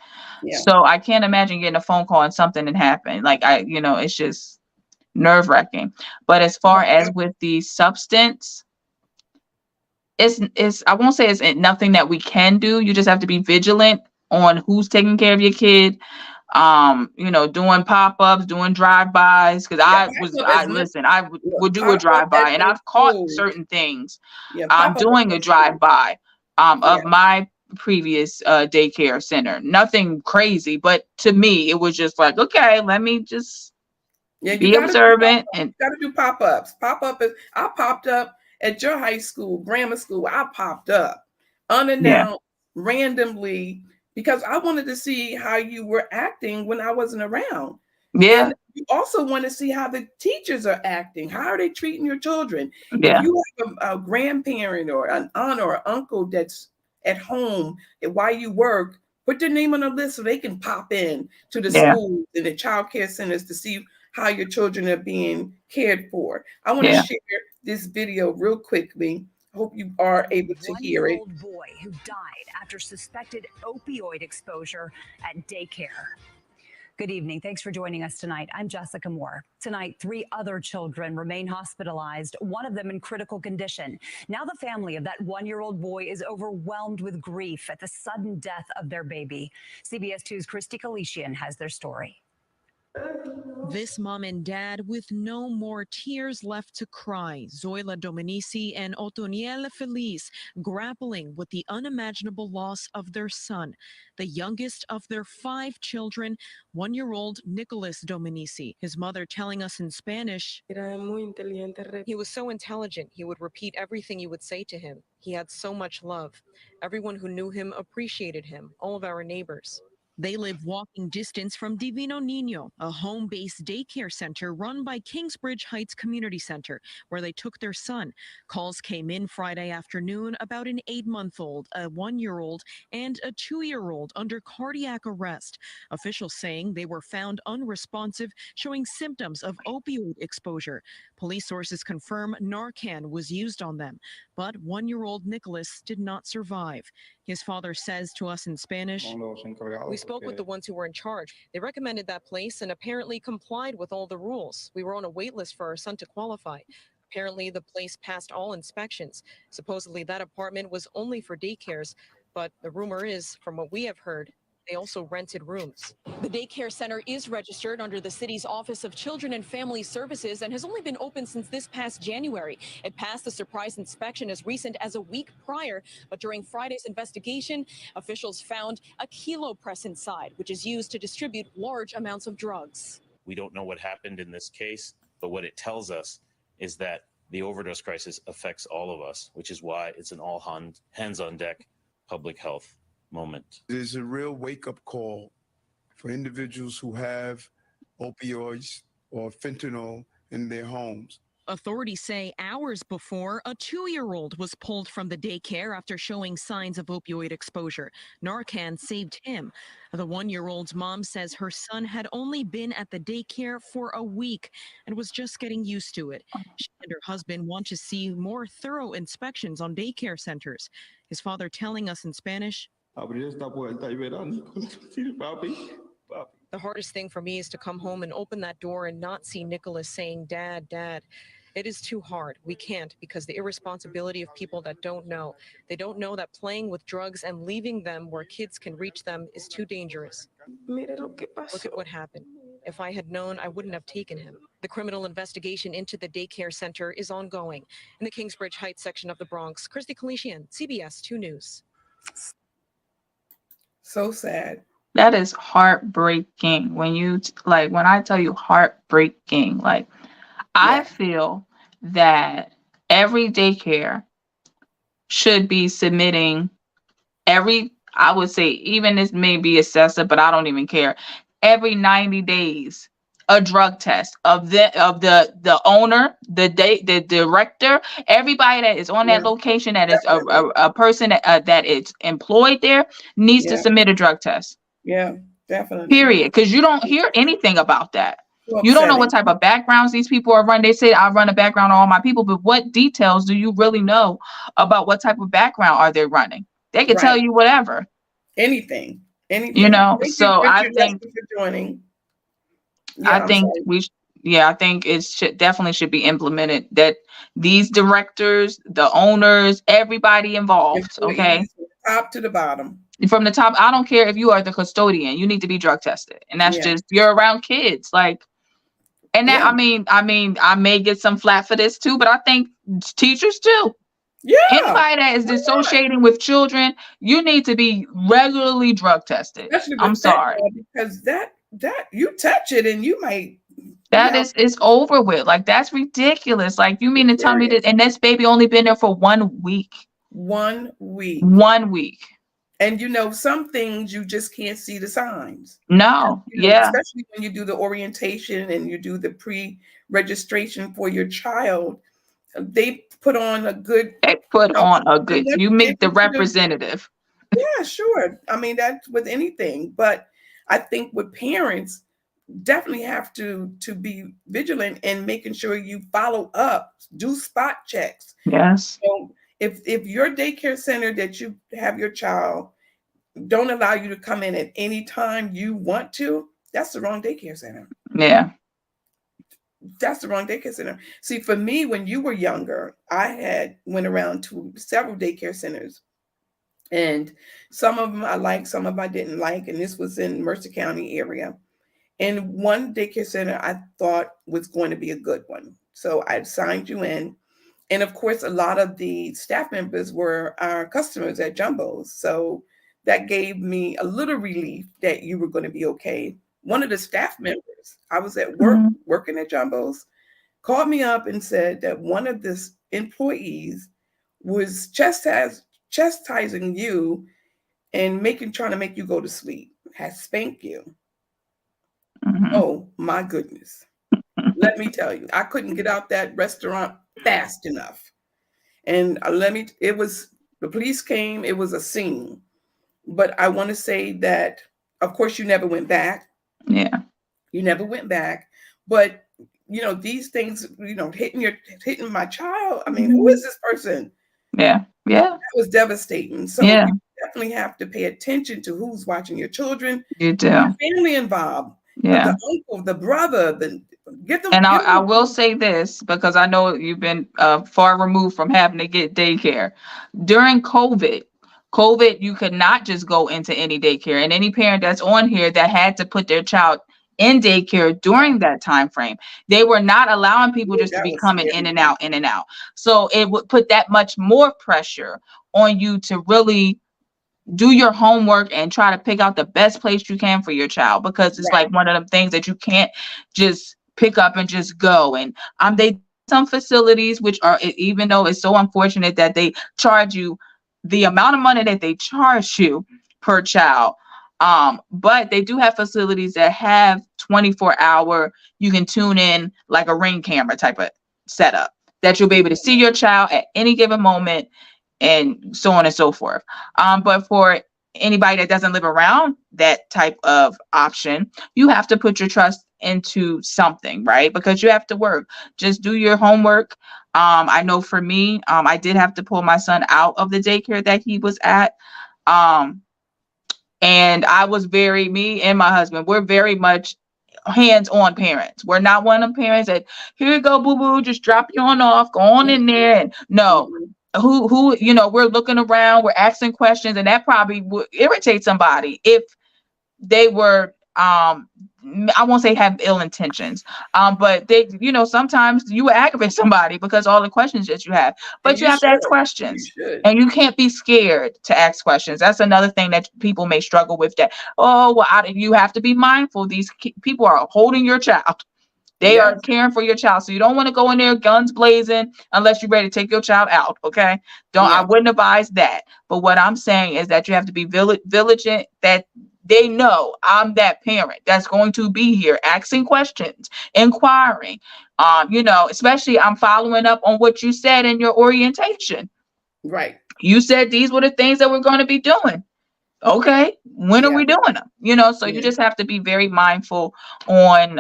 Yeah. So I can't imagine getting a phone call and something had happened. Like it's just nerve-wracking. But as far as with the substance, it's I won't say it's nothing that we can do. You just have to be vigilant on who's taking care of your kid. Doing pop-ups, doing drive-bys, because I would do a drive-by, and I've caught certain things. I'm doing a drive-by of my previous daycare center. Nothing crazy, but to me it was just like, okay, let me just be observant. And you gotta do pop-ups. I popped up at your high school, grammar school. I popped up unannounced, randomly, because I wanted to see how you were acting when I wasn't around. Yeah. And you also want to see how the teachers are acting. How are they treating your children? Yeah. If you have a grandparent or an aunt or uncle that's at home while you work, put their name on the list so they can pop in to the schools and the child care centers to see how your children are being cared for. I want to share this video real quickly. Hope you are able to hear it. One-year-old boy who died after suspected opioid exposure at daycare. Good evening. Thanks for joining us tonight. I'm Jessica Moore. Tonight, 3 other children remain hospitalized, one of them in critical condition. Now the family of that 1-year-old boy is overwhelmed with grief at the sudden death of their baby. CBS 2's Christy Kalishian has their story. This mom and dad with no more tears left to cry. Zoila Dominici and Otoniel Feliz grappling with the unimaginable loss of their son, the youngest of their 5 children, 1-year-old Nicholas Dominici. His mother telling us in Spanish, he was so intelligent. He would repeat everything you would say to him. He had so much love. Everyone who knew him appreciated him, all of our neighbors. They live walking distance from Divino Niño, a home-based daycare center run by Kingsbridge Heights Community Center, where they took their son. Calls came in Friday afternoon about an 8-month-old, a 1-year-old, and a 2-year-old under cardiac arrest. Officials saying they were found unresponsive, showing symptoms of opioid exposure. Police sources confirm Narcan was used on them, but 1-year-old Nicholas did not survive. His father says to us in Spanish, we spoke with the ones who were in charge. They recommended that place and apparently complied with all the rules. We were on a wait list for our son to qualify. Apparently, the place passed all inspections. Supposedly, that apartment was only for daycares, but the rumor is, from what we have heard, they also rented rooms. The daycare center is registered under the city's Office of Children and Family Services and has only been open since this past January. It passed the surprise inspection as recent as a week prior, but during Friday's investigation, officials found a kilo press inside, which is used to distribute large amounts of drugs. We don't know what happened in this case, but what it tells us is that the overdose crisis affects all of us, which is why it's an all hands on deck public health moment. There's a real wake-up call for individuals who have opioids or fentanyl in their homes. Authorities say hours before, a 2-year-old was pulled from the daycare after showing signs of opioid exposure. Narcan saved him. The 1-year-old's mom says her son had only been at the daycare for a week and was just getting used to it. She and her husband want to see more thorough inspections on daycare centers. His father telling us in Spanish, the hardest thing for me is to come home and open that door and not see Nicholas saying, Dad, Dad. It is too hard. We can't, because the irresponsibility of people that don't know. They don't know that playing with drugs and leaving them where kids can reach them is too dangerous. Look at what happened. If I had known, I wouldn't have taken him. The criminal investigation into the daycare center is ongoing. In the Kingsbridge Heights section of the Bronx, Christy Kalishian, CBS 2 News. So sad. That is heartbreaking. When I tell you heartbreaking, I feel that every daycare should be submitting I would say, even this may be excessive, but I don't even care, every 90 days a drug test of the owner, the director, everybody that is on that location, that is a person that is employed there, needs to submit a drug test. Yeah, definitely. Period. Because you don't hear anything about that. You don't know what type of backgrounds these people are running. They say I run a background on all my people, but what details do you really know about what type of background are they running? They can tell you whatever. Anything. You know, so I think joining. I think I think it definitely should be implemented that these directors, the owners, everybody involved, okay? Top to the bottom. From the top, I don't care if you are the custodian, you need to be drug tested. And that's just, you're around kids. And that, I may get some flack for this too, but I think teachers too. Yeah. Anybody that is dissociating with children, you need to be regularly drug tested. I'm sorry. Because that you touch it and you might. It's over with. That's ridiculous. You mean to tell me that, and this baby only been there for 1 week. 1 week. 1 week. And some things you just can't see the signs. No. Especially when you do the orientation and you do the pre-registration for your child. They put on a good. You meet the representative. Yeah, sure. I mean, that's with anything. But I think with parents, definitely have to be vigilant and making sure you follow up, do spot checks. Yes. So if your daycare center that you have your child don't allow you to come in at any time you want to, That's the wrong daycare center. Yeah. That's the wrong daycare center. See, for me, when you were younger, I went around to several daycare centers, and some of them I liked, some of them I didn't like, and this was in Mercer County area. And one daycare center I thought was going to be a good one, so I signed you in. And of course, a lot of the staff members were our customers at Jumbo's, so that gave me a little relief that you were going to be okay. One of the staff members, I was at work working at Jumbo's, called me up and said that one of the employees was chastising you and trying to make you go to sleep, had spanked you. Oh my goodness. Let me tell you, I couldn't get out that restaurant fast enough. And the police came, it was a scene. But I want to say that, of course, you never went back. Yeah. You never went back. But, these things, hitting my child. I mean, who is this person? Yeah. Yeah. That was devastating. So Yeah. you definitely have to pay attention to who's watching your children. You do. Your family involved. Yeah. The uncle, the brother, get them. And I will say this, because I know you've been far removed from having to get daycare. During COVID, you could not just go into any daycare. And any parent that's on here that had to put their child in daycare during that time frame, they were not allowing people just to be coming in and out, in and out. So it would put that much more pressure on you to really do your homework and try to pick out the best place you can for your child, because it's like one of them things that you can't just pick up and just go. And they some facilities, which are, even though it's so unfortunate that they charge you the amount of money that they charge you per child, but they do have facilities that have 24-hour, you can tune in like a Ring camera type of setup that you'll be able to see your child at any given moment, and so on and so forth. But for anybody that doesn't live around that type of option, you have to put your trust into something, right? Because you have to work. Just do your homework. I know for me, I did have to pull my son out of the daycare that he was at. And I was me and my husband, we're very much hands-on parents. We're not one of them parents that, here you go, boo-boo, just drop you on off, go on in there. And no, who we're looking around, we're asking questions, and that probably would irritate somebody if they were I won't say have ill intentions, but they, sometimes you will aggravate somebody because all the questions that you have, but you have to ask questions, and you can't be scared to ask questions. That's another thing that people may struggle with, that, you have to be mindful. These people are holding your child. They are caring for your child. So you don't want to go in there guns blazing unless you're ready to take your child out. Okay. I wouldn't advise that. But what I'm saying is that you have to be vigilant, that they know I'm that parent that's going to be here asking questions, inquiring, especially I'm following up on what you said in your orientation. Right. You said these were the things that we're going to be doing. Okay. When are we doing them? So you just have to be very mindful on,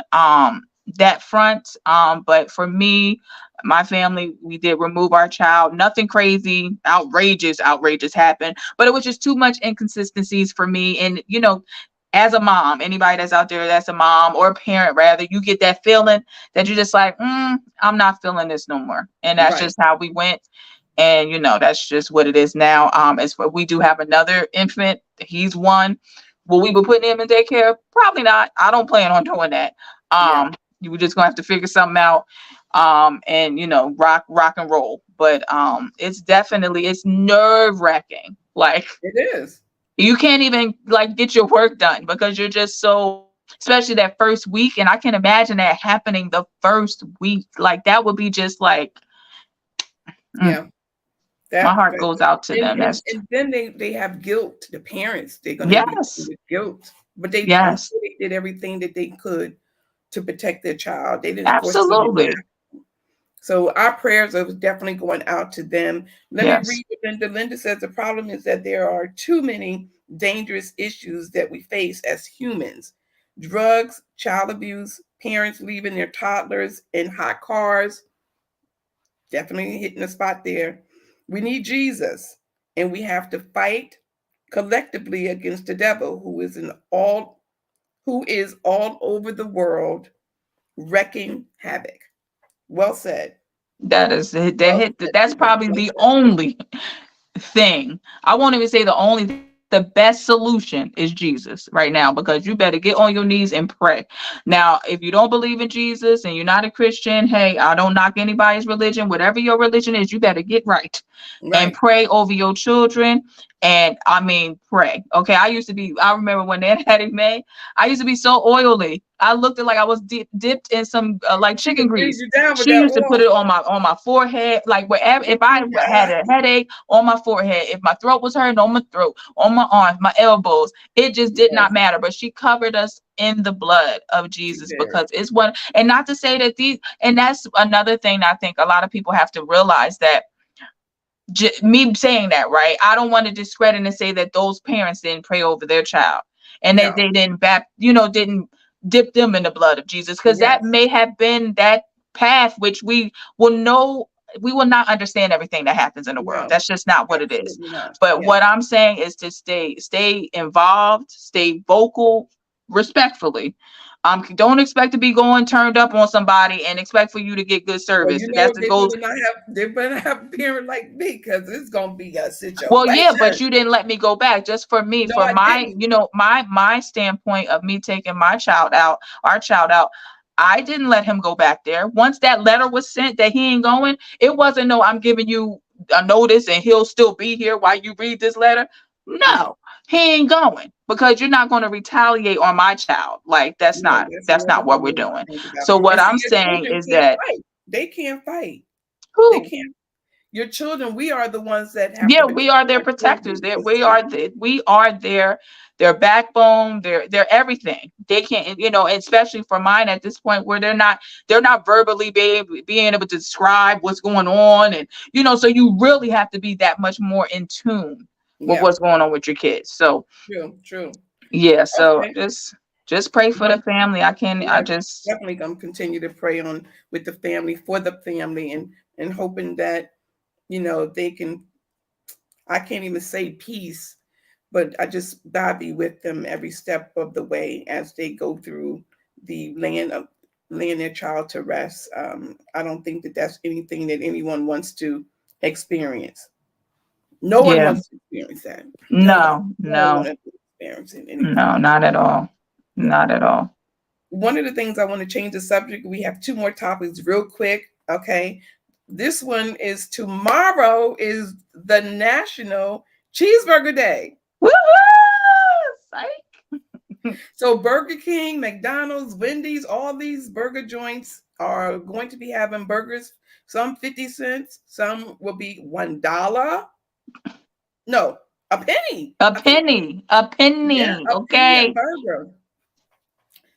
that front. But for me, my family, we did remove our child. Nothing crazy, outrageous happened, but it was just too much inconsistencies for me. And, as a mom, anybody that's out there that's a mom or a parent, rather, you get that feeling that you're just like, I'm not feeling this no more. And that's just how we went. And, that's just what it is now. As for, we do have another infant. He's one. Will we be putting him in daycare? Probably not. I don't plan on doing that. You were just gonna have to figure something out, and rock and roll. But it's nerve-wracking. Like, it is. You can't even get your work done because you're just so, especially that first week. And I can imagine that happening the first week. Like, that would be just like, my heart goes out to them. And then they have guilt. The parents, they're gonna be with guilt, but they did everything that they could to protect their child. They didn't absolutely. So our prayers are definitely going out to them. Let me read what Linda. Linda says the problem is that there are too many dangerous issues that we face as humans: drugs, child abuse, parents leaving their toddlers in hot cars. Definitely hitting the spot there. We need Jesus, and we have to fight collectively against the devil, who who is all over the world wrecking havoc. Well said. That is Well that said. that's probably the only thing. I won't even say the only thing. The best solution is Jesus right now, because you better get on your knees and pray. Now, if you don't believe in Jesus and you're not a Christian, hey, I don't knock anybody's religion. Whatever your religion is, you better get right and Right. pray over your children. And I mean, pray. Okay. I remember when they had it made, I used to be so oily. I looked like I was dipped in some like She chicken can feed grease. you down with She that used to put oil. it on my forehead, like wherever. If I had a headache, on my forehead. If my throat was hurting, on my throat, on my arms, my elbows. It just did not matter. But she covered us in the blood of Jesus, because it's one. And not to say that and that's another thing I think a lot of people have to realize, that me saying that, right? I don't want to discredit and say that those parents didn't pray over their child, and that they didn't didn't dip them in the blood of Jesus, because that may have been that path which we will know. We will not understand everything that happens in the world. That's just not what it is. But what I'm saying is to stay involved, stay vocal, respectfully. Don't expect to be going turned up on somebody and expect for you to get good service. Well, they better have a parent like me, because it's gonna be a situation. Well, yeah, but you didn't let me go back. Just for me, for my, my standpoint of me taking my child out, our child out, I didn't let him go back there. Once that letter was sent that he ain't going, it wasn't no, I'm giving you a notice and he'll still be here while you read this letter. No, he ain't going, because you're not going to retaliate on my child. Like that's not what we're doing. So what I'm saying is that they can't fight. Who? They can't. Your children, we are the ones that have. Yeah, we are their protectors. We are their backbone. They're everything. They can't, especially for mine at this point, where they're not verbally being able to describe what's going on, and so you really have to be that much more in tune with what's going on with your kids. So true. Yeah, so just pray for the family. I just definitely gonna continue to pray with the family, for the family, and hoping that they can. I can't even say peace, but I just God be with them every step of the way as they go through the laying their child to rest. I don't think that that's anything that anyone wants to experience. No one wants to experience that. No. No, Not at all. Not at all. One of the things I want to change the subject. We have two more topics real quick. Okay. This one is tomorrow is the National Cheeseburger Day. Woo-hoo! So Burger King, McDonald's, Wendy's, all these burger joints are going to be having burgers. Some 50 cents, some will be $1. No, a penny. A penny. Yeah, Okay. a burger.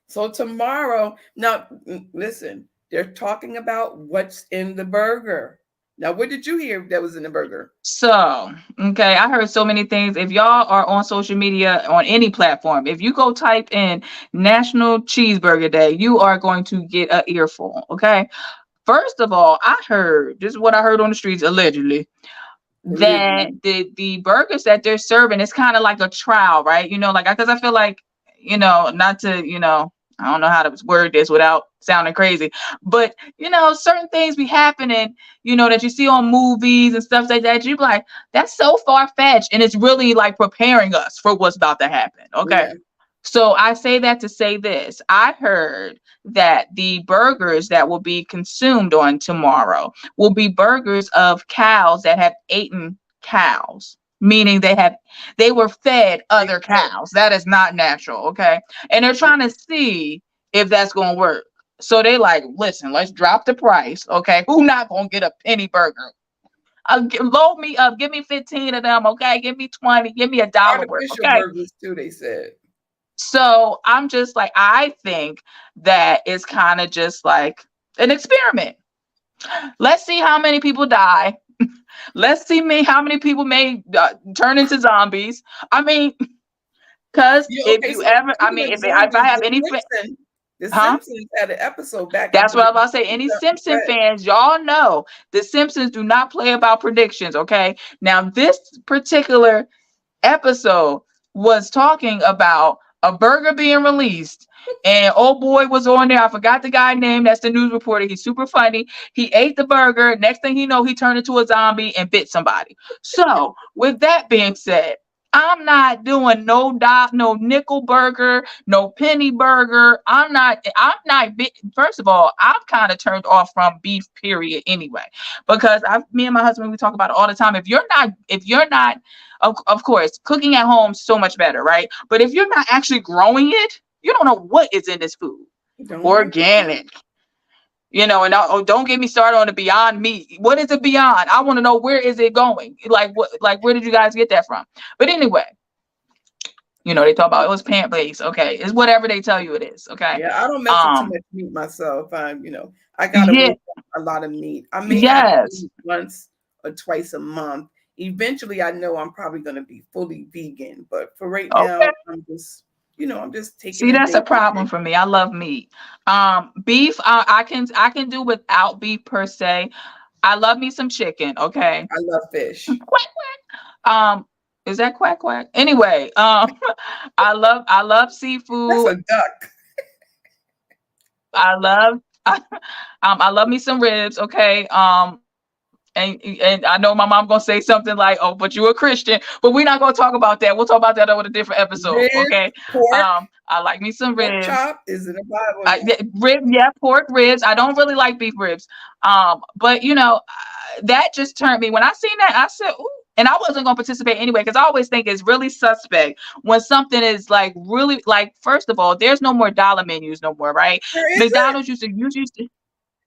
So tomorrow, now listen, they're talking about what's in the burger. Now, what did you hear that was in the burger? So, okay, I heard so many things. If y'all are on social media, on any platform, if you go type in National Cheeseburger Day, you are going to get an earful. Okay. First of all, this is what I heard on the streets, allegedly, that the burgers that they're serving is kind of like a trial, right? Because I feel like, not to, I don't know how to word this without sounding crazy, but certain things be happening, that you see on movies and stuff like that. You be like, that's so far-fetched, and it's really like preparing us for what's about to happen. Okay. Yeah. So I say that to say this. I heard that the burgers that will be consumed on tomorrow will be burgers of cows that have eaten cows, meaning they were fed other cows. That is not natural. Okay. And they're trying to see if that's going to work. So they like, listen, let's drop the price. Okay. Who not going to get a penny burger? Load me up. Give me 15 of them. Okay. Give me 20. Give me $1 worth. Okay. Burgers too, they said. So I'm just like, I think that it's kind of just like an experiment. Let's see how many people die. Let's see how many people may turn into zombies. I mean, because if I have any The Simpsons had an episode back. That's what I was about to say. Any Simpson fans, y'all know the Simpsons do not play about predictions. Okay. Now, this particular episode was talking about a burger being released, and old boy was on there. I forgot the guy's name. That's the news reporter. He's super funny. He ate the burger. Next thing you know, he turned into a zombie and bit somebody. So with that being said, I'm not doing no nickel burger, no penny burger. First of all, I'm kind of turned off from beef, period, anyway. Because me and my husband, we talk about it all the time. If you're not, of course, cooking at home is so much better, right? But if you're not actually growing it, you don't know what is in this food. Organic. And don't get me started on the Beyond Meat. What is it beyond? I want to know, where is it going? Like where did you guys get that from? But anyway, they talk about it was plant-based. Okay, it's whatever they tell you it is. Okay. Yeah, I don't mess with too much meat myself. I got away from a lot of meat. I may have to eat once or twice a month. Eventually, I know I'm probably going to be fully vegan, but for right now, I'm just taking. See, that's a problem for me. I love meat. Beef, I can do without beef per se. I love me some chicken. Okay. I love fish. Quack quack. Is that quack quack? Anyway, I love seafood. That's a duck. I love me some ribs. Okay. And I know my mom gonna say something like, "Oh, but you're a Christian," but we're not gonna talk about that. We'll talk about that over a different episode. Ribs, okay. Pork, I like me some ribs. Pork chop is in the Bible. Pork ribs. I don't really like beef ribs. But that just turned me when I seen that. I said, "Ooh." And I wasn't gonna participate anyway, because I always think it's really suspect when something is like really like. First of all, there's no more dollar menus no more, right? McDonald's used to.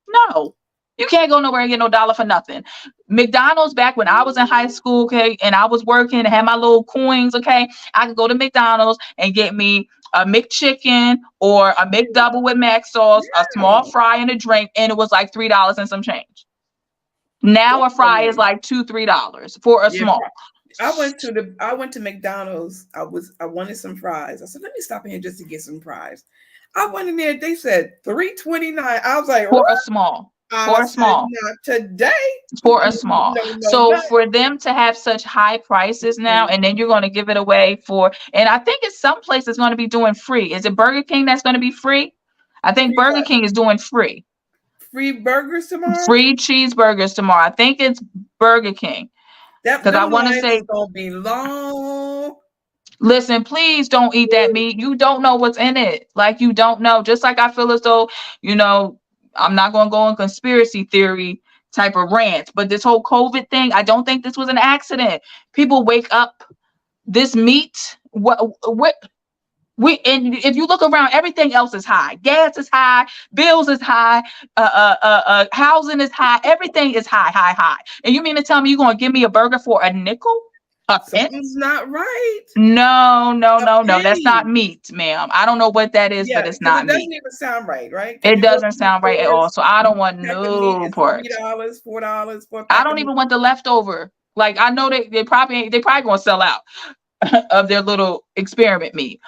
No. You can't go nowhere and get no dollar for nothing. McDonald's, back when I was in high school, okay, and I was working and had my little coins, okay, I could go to McDonald's and get me a McChicken or a McDouble with mac sauce, a small fry and a drink, and it was like $3 and some change. Now a fry is like $2-3 for a small. I went to McDonald's. I wanted some fries. I said, let me stop in here just to get some fries. I went in there. They said $3.29. I was like, for a small. For a small. Not today. For a small. So for them to have such high prices now, and then you're going to give it away and I think it's some place that's going to be doing free. Is it Burger King that's going to be free? I think Burger King is doing free. Free burgers tomorrow? Free cheeseburgers tomorrow. I think it's Burger King. Because I want to say it's going to be long. Listen, please don't eat that meat. You don't know what's in it. Like, you don't know. Just like I feel as though, I'm not going to go on conspiracy theory type of rant, but this whole COVID thing, I don't think this was an accident. People wake up, this meat, and if you look around, everything else is high. Gas is high, bills is high, housing is high, everything is high. And you mean to tell me you're going to give me a burger for a nickel? Something's not right. No. That's not meat, ma'am. I don't know what that is, but it's not meat. It doesn't even sound right, right? It doesn't sound right at all. So I don't want no pork. $3, $4. I don't even want the leftover. Like, I know they probably gonna sell out of their little experiment meat.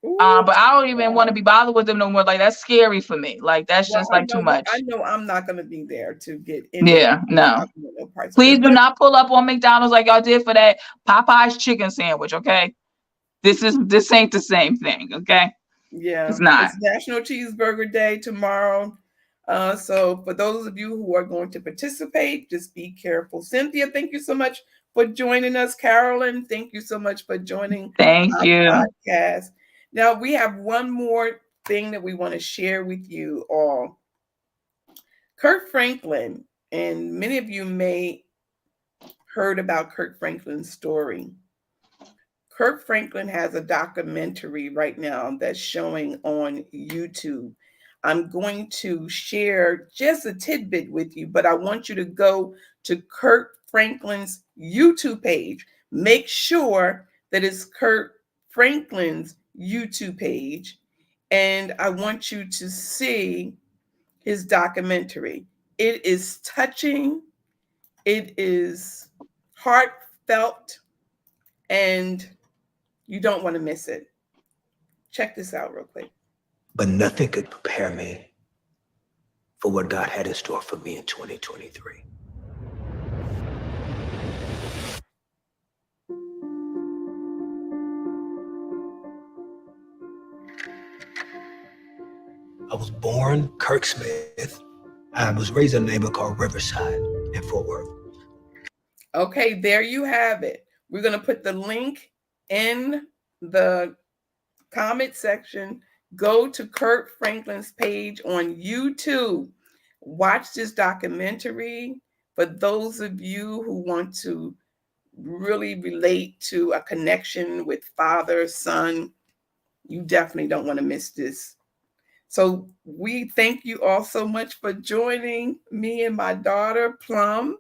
But I don't even want to be bothered with them no more. Like, that's scary for me. Like, that's just like too much. I know I'm not going to be there to get in. Yeah, no. Please do not pull up on McDonald's like y'all did for that Popeye's chicken sandwich, okay? This ain't the same thing, okay? Yeah. It's not. It's National Cheeseburger Day tomorrow. So for those of you who are going to participate, just be careful. Cynthia, thank you so much for joining us. Carolyn, thank you so much for joining our podcast. Now, we have one more thing that we want to share with you all. Kirk Franklin, and many of you may heard about Kirk Franklin's story. Kirk Franklin has a documentary right now that's showing on YouTube. I'm going to share just a tidbit with you, but I want you to go to Kirk Franklin's YouTube page. Make sure that it's Kirk Franklin's YouTube page, and I want you to see his documentary. It is touching, it is heartfelt, and you don't want to miss it. Check this out real quick. But nothing could prepare me for what God had in store for me in 2023. was born Kirk Smith. I was raised in a neighborhood called Riverside in Fort Worth. Okay, there you have it. We're going to put the link in the comment section. Go to Kirk Franklin's page on YouTube. Watch this documentary. For those of you who want to really relate to a connection with father, son, you definitely don't want to miss this. So we thank you all so much for joining me and my daughter, Plum,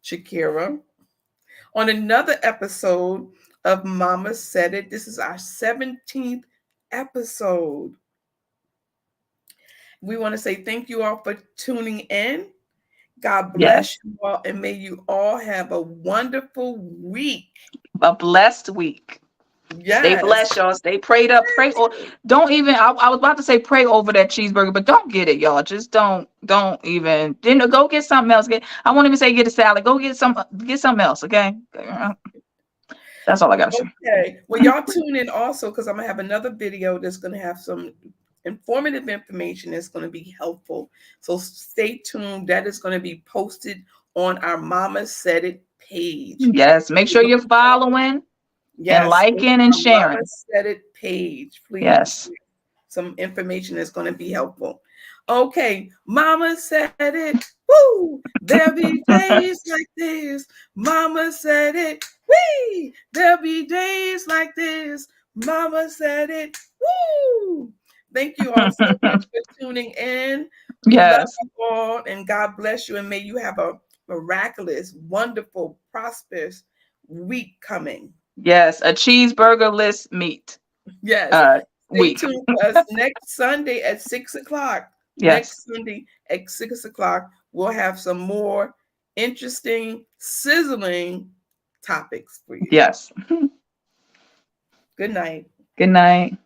Shakira, on another episode of Mama Said It. This is our 17th episode. We want to say thank you all for tuning in. God bless you all, and may you all have a wonderful week. A blessed week. Yes. Stay blessed, y'all. Stay prayed up. Pray or don't even. I was about to say pray over that cheeseburger, but don't get it, y'all. Just don't even. Then go get something else. I won't even say get a salad. Go get something else. Okay. That's all I gotta say. Okay. Well, y'all tune in also because I'm gonna have another video that's gonna have some informative information that's going to be helpful. So stay tuned. That is going to be posted on our Mama Said It page. Yes, make sure you're following and liking and sharing. Mama Said It page, please. Yes. Some information that's going to be helpful. Okay, Mama said it. Woo! There'll be days like this. Mama said it. Wee! There'll be days like this. Mama said it. Woo! Thank you all so much for tuning in. We love you all, and God bless you, and may you have a miraculous, wonderful, prosperous week coming. Yes, a cheeseburger-less meat. Yes. Week. Stay tuned for us next Sunday at 6 o'clock. Yes. Next Sunday at 6 o'clock, we'll have some more interesting, sizzling topics for you. Yes. Good night. Good night.